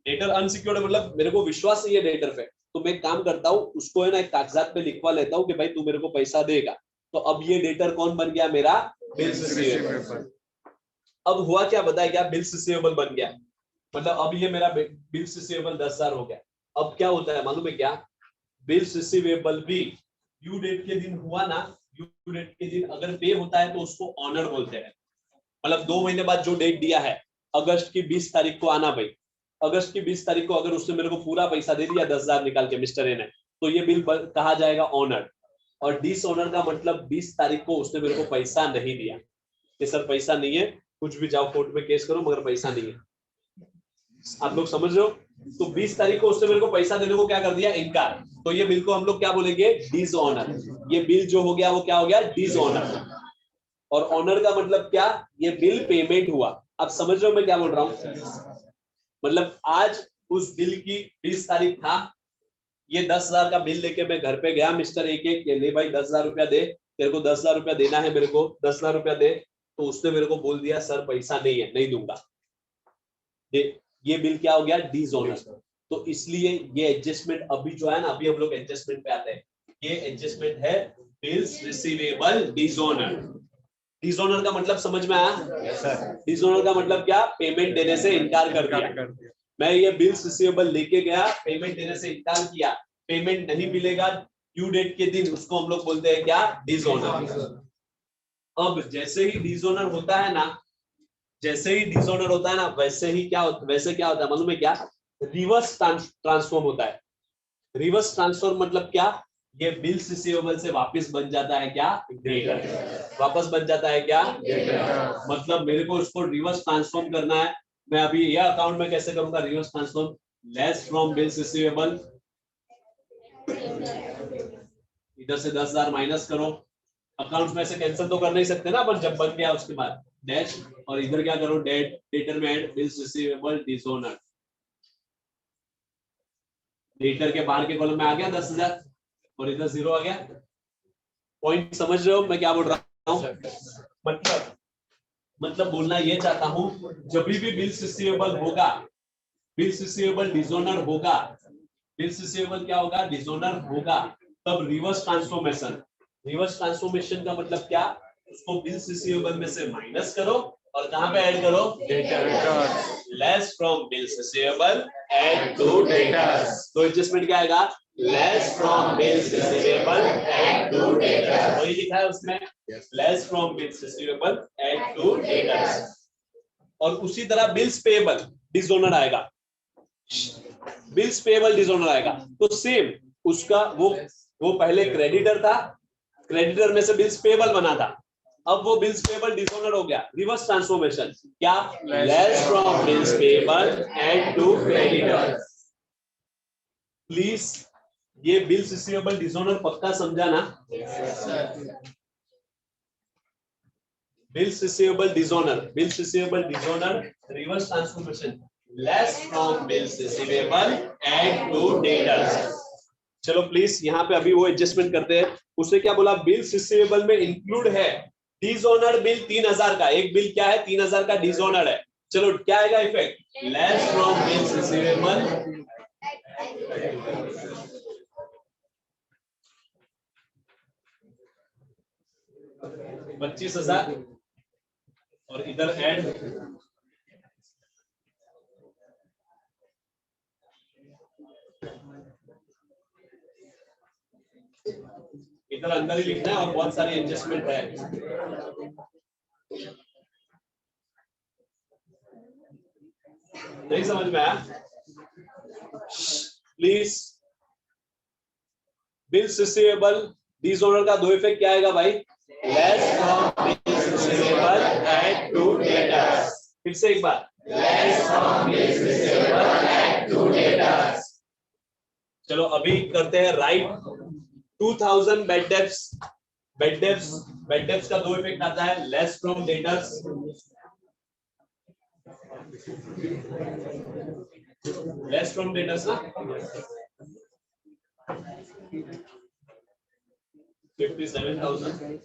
डेटर अनसिक्योर्ड है, मतलब मेरे को विश्वास नहीं है डेटर पे, तो मैं काम करता हूँ उसको है ना एक कागजात पे लिखवा लेता हूँ कि भाई तू मेरे को पैसा देगा। तो अब ये डेटर कौन बन गया? मेरा बिल रिसीवेबल। अब हुआ क्या बताया? क्या बिल रिसीवेबल बन गया, मतलब अब ये मेरा बिल रिसीवेबल 10,000 हो गया। अब क्या होता है मालूम है क्या? बिल रिसीवेबल भी ड्यू डेट के दिन हुआ ना, ड्यू डेट के दिन अगर पे होता है तो उसको ऑनर बोलते हैं। मतलब 2 महीने बाद जो डेट दिया है, अगस्त की 20 तारीख को आना भाई, अगस्त की 20 तारीख को अगर उसने मेरे को पूरा पैसा दे दिया 10,000 निकाल के मिस्टर ए ने, तो ये बिल कहा जाएगा ऑनर। और डिसऑनर का मतलब 20 तारीख को उसने मेरे को पैसा नहीं दिया कि सर पैसा नहीं है, कुछ भी जाओ कोर्ट में केस करो मगर पैसा नहीं है। आप लोग समझ रहे हो? तो 20 तारीख को उसने मेरे को पैसा देने को क्या कर दिया? इनकार। तो ये बिल को हम लोग क्या बोलेंगे? डिसऑनर। ये बिल जो हो गया वो क्या हो गया? डिसऑनर। और ऑनर का मतलब क्या? ये बिल पेमेंट हुआ। आप समझ रहे हो मैं क्या बोल रहा हूँ? मतलब आज उस बिल की 20 तारीख था, ये 10,000 का बिल लेके मैं घर पे गया मिस्टर ए के, ले भाई 10,000 रुपया दे, तेरे को 10,000 रुपया देना है, मेरे को 10,000 रुपया दे। तो उसने मेरे को बोल दिया सर पैसा नहीं है, नहीं दूंगा। ये बिल क्या हो गया? डिसऑनर। तो इसलिए ये एडजस्टमेंट अभी जो है ना, अभी हम लोग एडजस्टमेंट पे आते हैं, ये एडजस्टमेंट है बिल्स रिसीवेबल डिसऑनर। डिसऑनर का मतलब समझ में आया? Yes sir. डिसऑनर का मतलब क्या? पेमेंट देने से इनकार कर दिया। मैं ये बिल्स रिसीवेबल लेके गया, पेमेंट देने से इनकार किया, पेमेंट नहीं मिलेगा ड्यू डेट के दिन, उसको हम लोग बोलते हैं क्या? डिसऑनर। अब जैसे ही डिसऑनर होता है ना, जैसे ही डिसऑनर होता है ना, वैसे क्या होता है मालूम है क्या? रिवर्स ट्रांसफॉर्म होता है। रिवर्स ट्रांसफॉर्म मतलब क्या? ये बिल्स रिसीवेबल से वापस बन जाता है क्या? डेटर। वापस बन जाता है क्या? डेटर। मतलब मेरे को इसको रिवर्स ट्रांसफॉर्म करना है। मैं अभी ये अकाउंट में कैसे करूंगा reverse transform? Less from bills receivable, इधर से 10,000 माइनस करो, अकाउंट में से कैंसिल तो कर नहीं सकते ना अपन, जब बन गया उसके बाद डैश, और इधर क्या करो? डेट, डेटर में add bills receivable dishonour. Debtor के बाहर के कॉलम में आ गया 10,000 और इधर 0 आ गया। पॉइंट समझ रहे हो मैं क्या बोल रहा हूँ? मतलब बोलना ये चाहता हूँ, जब भी बिल्स रिसीवेबल होगा, बिल्स रिसीवेबल डिसऑनर होगा, बिल्स रिसीवेबल क्या होगा? डिसऑनर होगा, तब रिवर्स ट्रांसफॉर्मेशन। रिवर्स ट्रांसफॉर्मेशन का मतलब क्या? उसको बिल्स रिसीवेबल में से माइनस करो और कहां पे ऐड करो? Debtor. Less from bills receivable add to debtors. तो एडजस्टमेंट क्या आएगा? Less from bills receivable add to debtors. वही लिखा है उसमें, less from bills receivable add to debtors. और उसी तरह बिल्स पेएबल डिसऑनर आएगा, बिल्स पेएबल डिसऑनर आएगा। तो सेम उसका वो पहले क्रेडिटर था, क्रेडिटर में से बिल्स पेएबल बना था, अब वो बिल्स पेएबल डिसऑनर हो गया। रिवर्स ट्रांसफॉर्मेशन क्या? Less from bills payable add to creditors. Please ये बिल्स रिसीवेबल डिसऑनर पक्का समझा ना? Bills receivable dishonour, bills receivable dishonour, reverse transformation less from bills receivable add to debtors. चलो please यहाँ पे अभी वो एडजस्टमेंट करते हैं। उसने क्या बोला? बिल्स रिसीवेबल में इंक्लूड है डिसऑनर्ड बिल 3000 का, एक बिल क्या है 3000 का डिसऑनर्ड है। चलो क्या आएगा effect, less from bills receivable 25,000 और इधर ऐड इधर अंदर ही लिखना है और बहुत सारी एडजस्टमेंट है। नहीं समझ में आया प्लीज। बिल्स रिसीवेबल डिसऑनर का दो इफेक्ट क्या आएगा भाई, less from bills receivable and to debtors. फिर से एक बार, less from bills receivable and to debtors. चलो अभी करते हैं राइट 2000 बेड डेप्स का दो इफेक्ट आता है, लेस फ्रॉम डेटर्स ना 57,000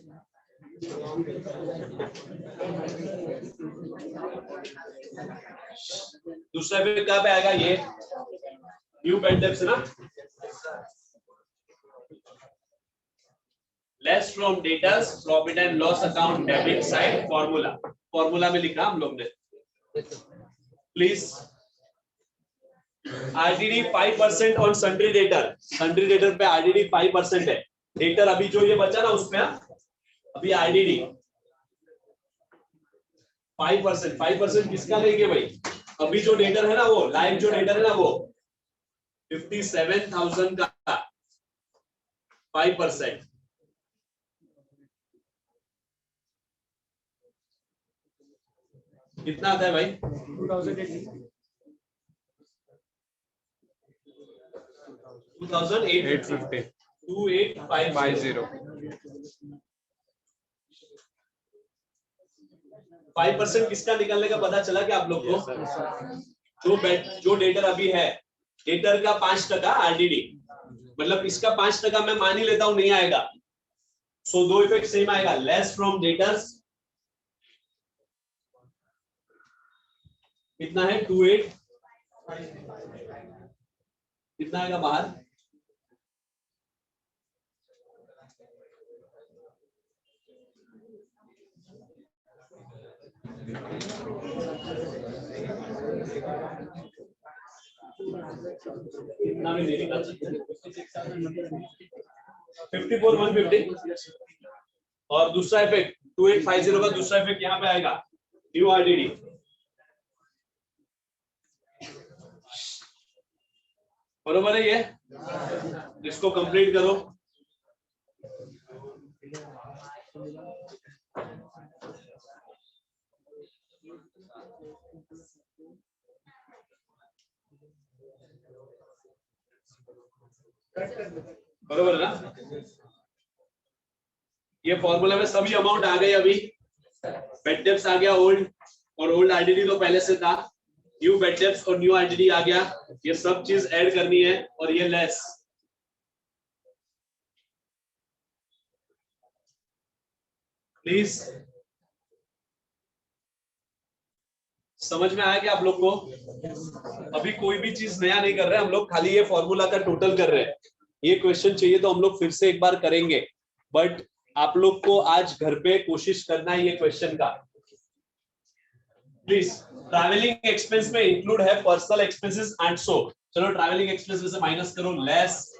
दूसरा इफेक्ट कहां पे आएगा, ये न्यू बेड डेप्स ना, less from debtors profit and loss account debit side formula में लिखा हम लोग ने please. RDD 5% on sundry debtor पे आरडीडी 5% है। डेटर अभी जो ये बचा ना उसमें अभी आरडीडी 5% किसका लेंगे भाई, अभी जो डेटर है ना वो लाइव जो डेटर है ना वो 57,000 का 5%। कितना आता है भाई 2850 5% किसका निकलने का पता चला कि आप लोग को जो डेटर अभी है डेटर का 5% आरडीडी, मतलब इसका 5% मैं मान ही लेता हूं नहीं आएगा, सो दो इफेक्ट सेम आएगा, लेस फ्रॉम डेटर्स कितना है 28, कितना आएगा बाहर कितना भी नहीं निकाल सकते 54,150 और दूसरा इफेक्ट 2850 का दूसरा इफेक्ट यहाँ पे आएगा न्यू आरडीडी, बरोबर है ये, इसको कंप्लीट करो। बरोबर है ना, ये फॉर्मूला में सभी अमाउंट आ गए, अभी बेड डेप्स आ गया ओल्ड, और ओल्ड आरडीडी तो पहले से था, न्यू बेड डेप्स और न्यू आरडीडी आ गया, ये सब चीज ऐड करनी है और ये लेस। प्लीज समझ में आया कि आप लोग को, अभी कोई भी चीज नया नहीं कर रहे हम लोग, खाली ये फॉर्मूला का टोटल कर रहे हैं। ये क्वेश्चन चाहिए तो हम लोग फिर से एक बार करेंगे, बट आप लोग को आज घर पे कोशिश करना है ये क्वेश्चन का। प्लीज ट्रैवलिंग एक्सपेंस में इंक्लूड है पर्सनल एक्सपेंसेस 800, चलो ट्रैवलिंग एक्सपेंस में से माइनस करो, लेस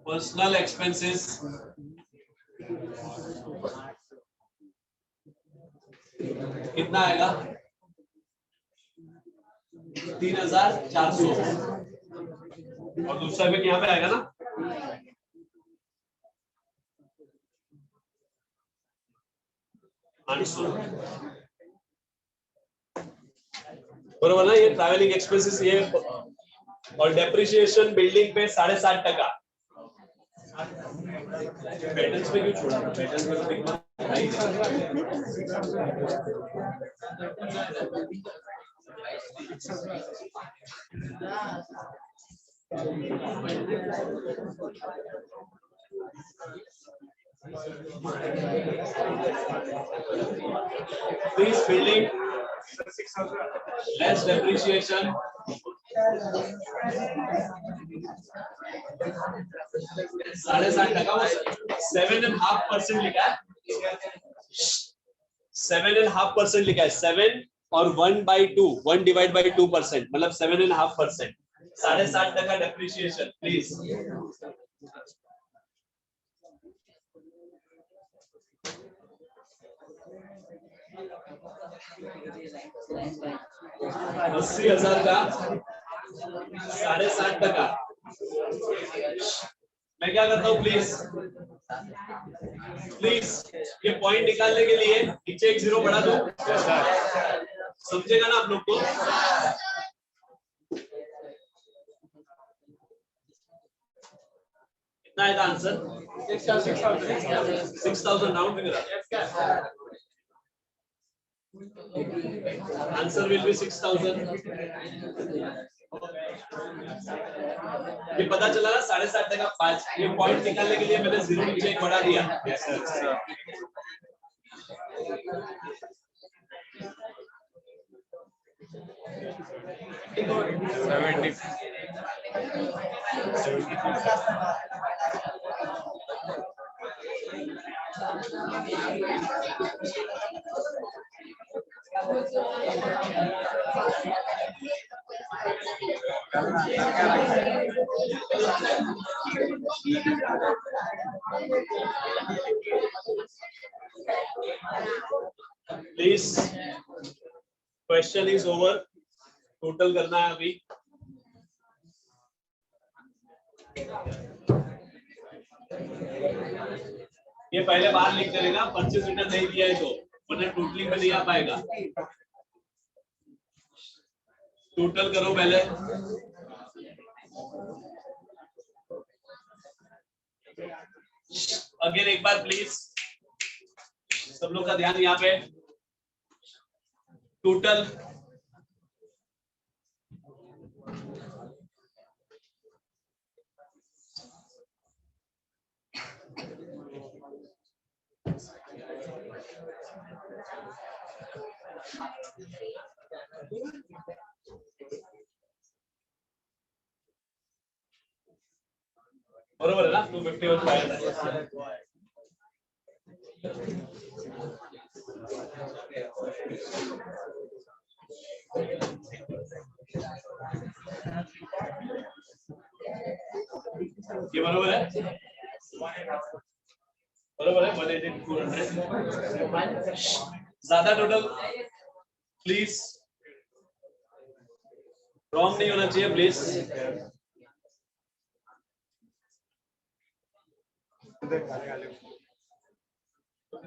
पर्सनल एक्सपेंसेस कितना आएगा 3,400 और दूसरा इफेक्ट यहाँ पे आएगा ना बरोबर ना, ये ट्रैवलिंग एक्सपेंसेस ये, और डेप्रिसिएशन बिल्डिंग पे 7.5%। पैटर्न्स पे क्यों छोड़ा, पैटर्न्स में तो दिखना Please building less depreciation. $7.5% 7.5% लिखा है, 7.5% लिखा है, 7 और 1/2, 1/2% मतलब 7.5%, 7.5% डेप्रिसिएशन प्लीज। $80,000 का 7.5%। मैं क्या करता हूँ प्लीज ये पॉइंट निकालने के लिए नीचे एक 0 बढ़ा दो, समझेगा ना आप लोग को। कितना आएगा answer? 6,000 round figure. Answer will be 6,000। ये पता चला ना 7.5 का 5। ये पॉइंट निकालने के लिए मैंने 0 नीचे एक बढ़ा दिया। Please question is over, total करना है अभी। ये पहले बाहर लिख देगा, 25 मीटर नहीं दिया है तो, वरना टोटलिंग में नहीं आ पाएगा। टोटल करो पहले। अगेन एक बार प्लीज सब लोग का ध्यान यहाँ पे। टोटल बरोबर है ना? 250 ये बरोबर है, बरोबर है। 180 ज्यादा टोटल प्लीज, रॉन्ग नहीं होना चाहिए प्लीज।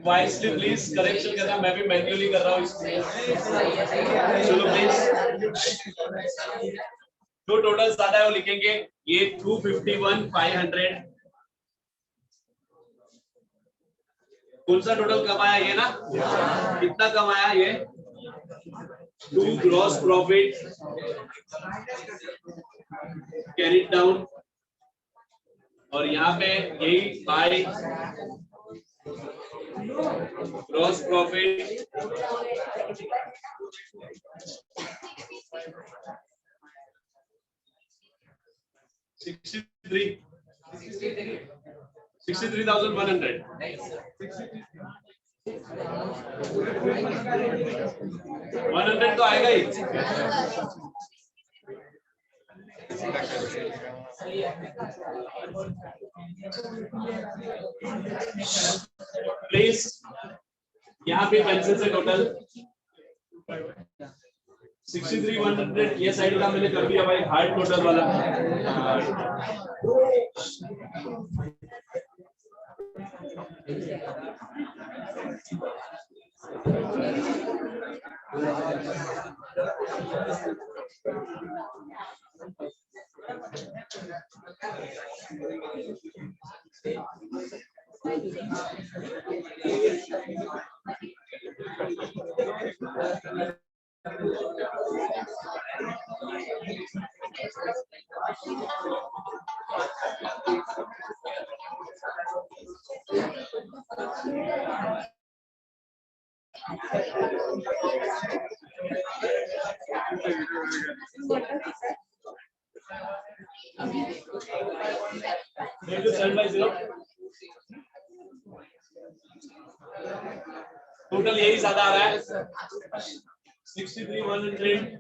वाइसली प्लीज करेक्शन करना, मैं भी मैन्युअली कर रहा हूँ इसको। चलो प्लीज, जो टोटल ज्यादा है वो लिखेंगे। ये 251,500 कौन सा टोटल कमाया? ये ना, कितना कमाया ये? 2 ग्रॉस प्रॉफिट कैरिड डाउन, और यहाँ पे यही बाय ग्रॉस प्रॉफिट 63,100। 100 तो आएगा ही। प्लीज यहाँ पे पेंसिल से टोटल 63,100 ये साइड का मैंने कर दिया भाई, हार्ड टोटल वाला। 32,750 टोटल यही ज्यादा आ रहा है 63,100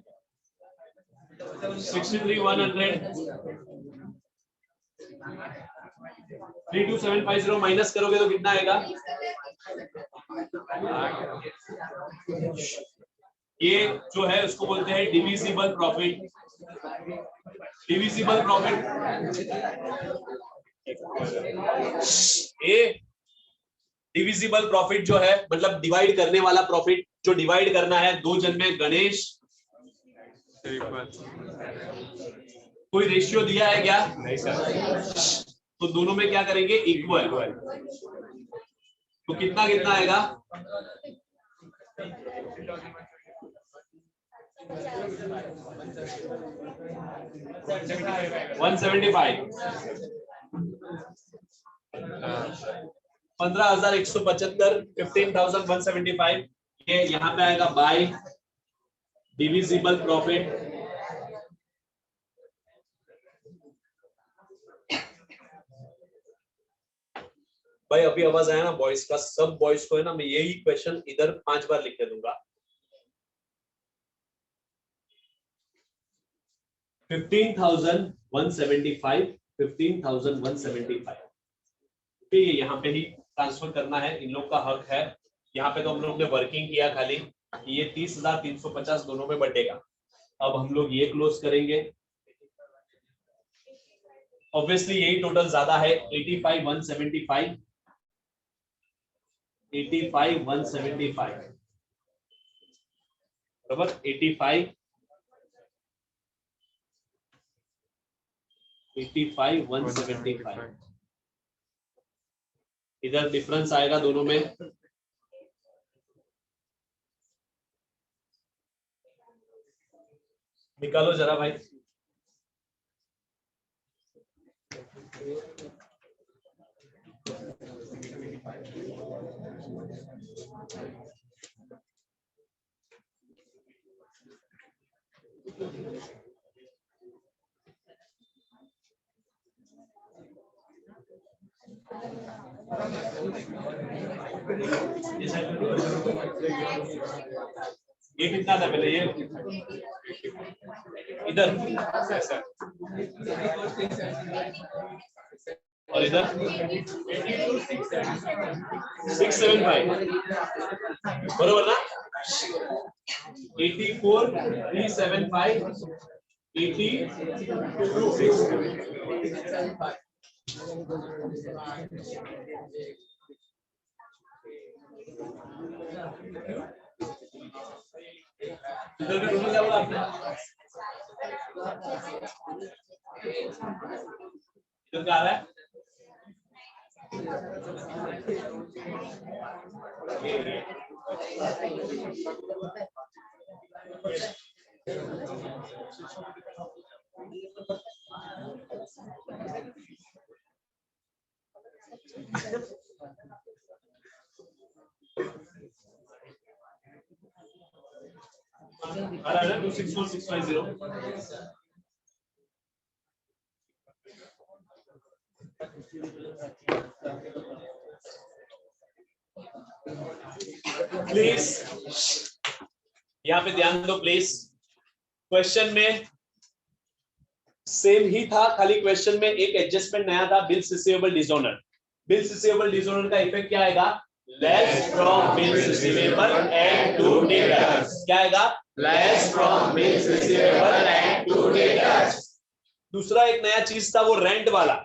32,750 माइनस करोगे तो कितना आएगा? ये जो है उसको बोलते हैं डिविजिबल प्रॉफिट। डिविजिबल प्रॉफिट ए डिविजिबल प्रॉफिट जो है मतलब डिवाइड करने वाला प्रॉफिट, जो डिवाइड करना है दो जन में। गणेश कोई रेशियो दिया है क्या? नहीं सर। तो दोनों में क्या करेंगे? इक्वल। तो कितना कितना आएगा? 175 15,175 15,175 ये यहाँ पे आएगा बाय डिविजिबल प्रॉफिट। भाई अभी आवाज आया ना बॉयज का? सब बॉयज को है ना, मैं यही क्वेश्चन इधर 5 बार लिख के दूंगा। 15,175 15,175 ये यहाँ पे ही ट्रांसफर करना है, इन लोग का हक है। यहाँ पे तो हम लोग ने वर्किंग किया खाली, ये 30,350 दोनों में बटेगा। अब हम लोग ये क्लोज करेंगे। ऑब्वियसली यही टोटल ज्यादा है 85,175 85,175 बराबर 85,175 इधर डिफरेंस आएगा दोनों में। निकालो जरा भाई। ये कितना था पहले? ये इधर और इधर 675 बरोबर ना? 84,375 82,675 इधर भी टोटल क्या बोला आपने? इधर क्या आ रहा है? आ रहा है 264,650 प्लीज यहाँ पे ध्यान दो प्लीज। क्वेश्चन में सेम ही था, खाली क्वेश्चन में एक एडजस्टमेंट नया था, bills receivable dishonour. Bills receivable dishonour का इफेक्ट क्या आएगा? Less from bills receivable and to debtors. क्या आएगा? Less from bills receivable and to debtors. दूसरा एक नया चीज था वो रेंट वाला,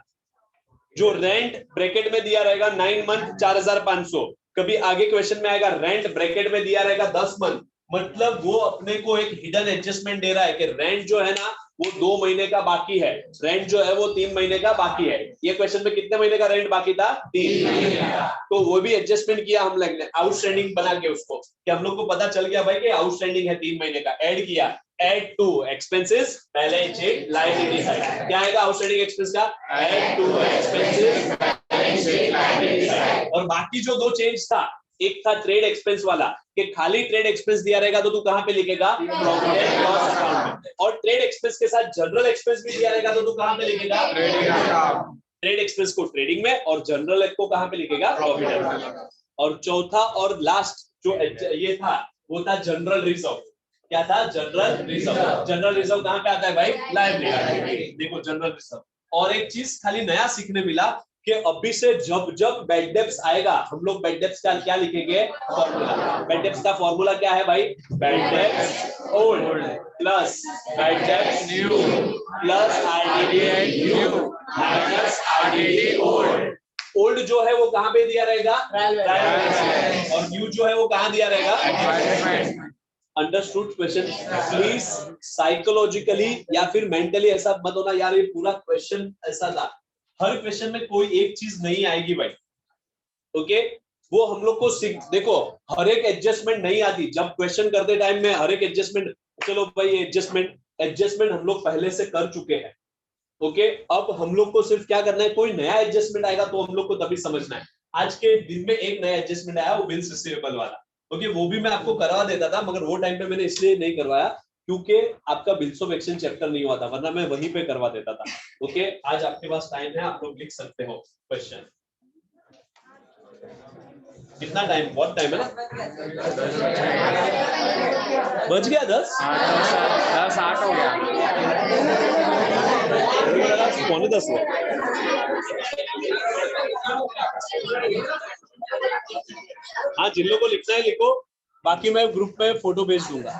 जो रेंट ब्रैकेट में दिया रहेगा 9 मंथ 4,500। कभी आगे क्वेश्चन में आएगा रेंट ब्रैकेट में दिया रहेगा 10 मंथ, मतलब वो अपने को एक हिडन एडजस्टमेंट दे रहा है कि रेंट जो है ना वो 2 महीने का बाकी है, रेंट जो है वो 3 महीने का बाकी है। ये क्वेश्चन में कितने महीने का रेंट बाकी था? 3 महीने का। तो वो भी एडजस्टमेंट किया हम लोग ने आउटस्टैंडिंग बना के उसको, कि हम लोग को पता चल गया भाई कि आउटस्टैंडिंग है 3 महीने का। ऐड किया, add to expenses balance sheet liability side. क्या आएगा आउटस्टैंडिंग एक्सपेंस का? Add to expenses balance sheet liability side. और बाकी जो दो चेंज था, एक था ट्रेड एक्सपेंस वाला कि खाली ट्रेड एक्सपेंस दिया रहेगा तो तू कहां पे लिखेगा, प्रॉफिट एंड लॉस अकाउंट में, और ट्रेड एक्सपेंस के साथ जनरल एक्सपेंस भी दिया रहेगा तो तू कहां पे लिखेगा, ट्रेडिंग अकाउंट। ट्रेड एक्सपेंस को ट्रेडिंग में और जनरल को कहां पे लिखेगा, प्रॉफिट एंड लॉस। और चौथा और लास्ट जो ये था वो था जनरल रिजर्व। क्या था, जनरल रिजर्व। जनरल रिजर्व कहां पे आता है भाई, लायबिलिटी। देखो जनरल रिजर्व। और एक चीज खाली नया सीखने मिला कि अभी से जब जब बैड डेब्ट्स आएगा हम लोग बैड डेब्ट्स का क्या लिखेंगे, फॉर्मूला। बैड डेब्ट्स का फॉर्मूला क्या है भाई, bad debts old plus bad debts new plus RDD new minus RDD old. Old जो है वो कहां पे दिया रहेगा, और न्यू जो है वो कहां दिया रहेगा। Understood question. प्लीज साइकोलॉजिकली या फिर मेंटली ऐसा मत होना यार ये पूरा क्वेश्चन ऐसा था। हर क्वेश्चन में कोई एक चीज नहीं आएगी भाई, ओके। वो हम लोग को देखो हर एक एडजस्टमेंट नहीं आती। जब क्वेश्चन करते टाइम में हर एक एडजस्टमेंट, चलो भाई एडजस्टमेंट हम लोग पहले से कर चुके हैं, ओके। अब हम लोग को सिर्फ क्या करना है, कोई नया एडजस्टमेंट आएगा तो हम लोग को तभी समझना है। आज के दिन में एक नया एडजस्टमेंट आया, वो बिल्स रिसीवेबल वाला, ओके। वो भी मैं आपको करवा देता था मगर वो टाइम पे मैंने इसलिए नहीं करवाया क्योंकि आपका बिल्स ऑफ एक्सचेंज चैप्टर नहीं हुआ था, वरना मैं वहीं पे करवा देता था, ओके। आज आपके पास टाइम है, आप लोग लिख सकते हो क्वेश्चन। कितना टाइम, बहुत टाइम है ना, बच गया 10 8 हो गया, 9:45 हुआ। हाँ जिन लोगों को लिखना है लिखो, बाकी मैं ग्रुप में फोटो भेज दूंगा।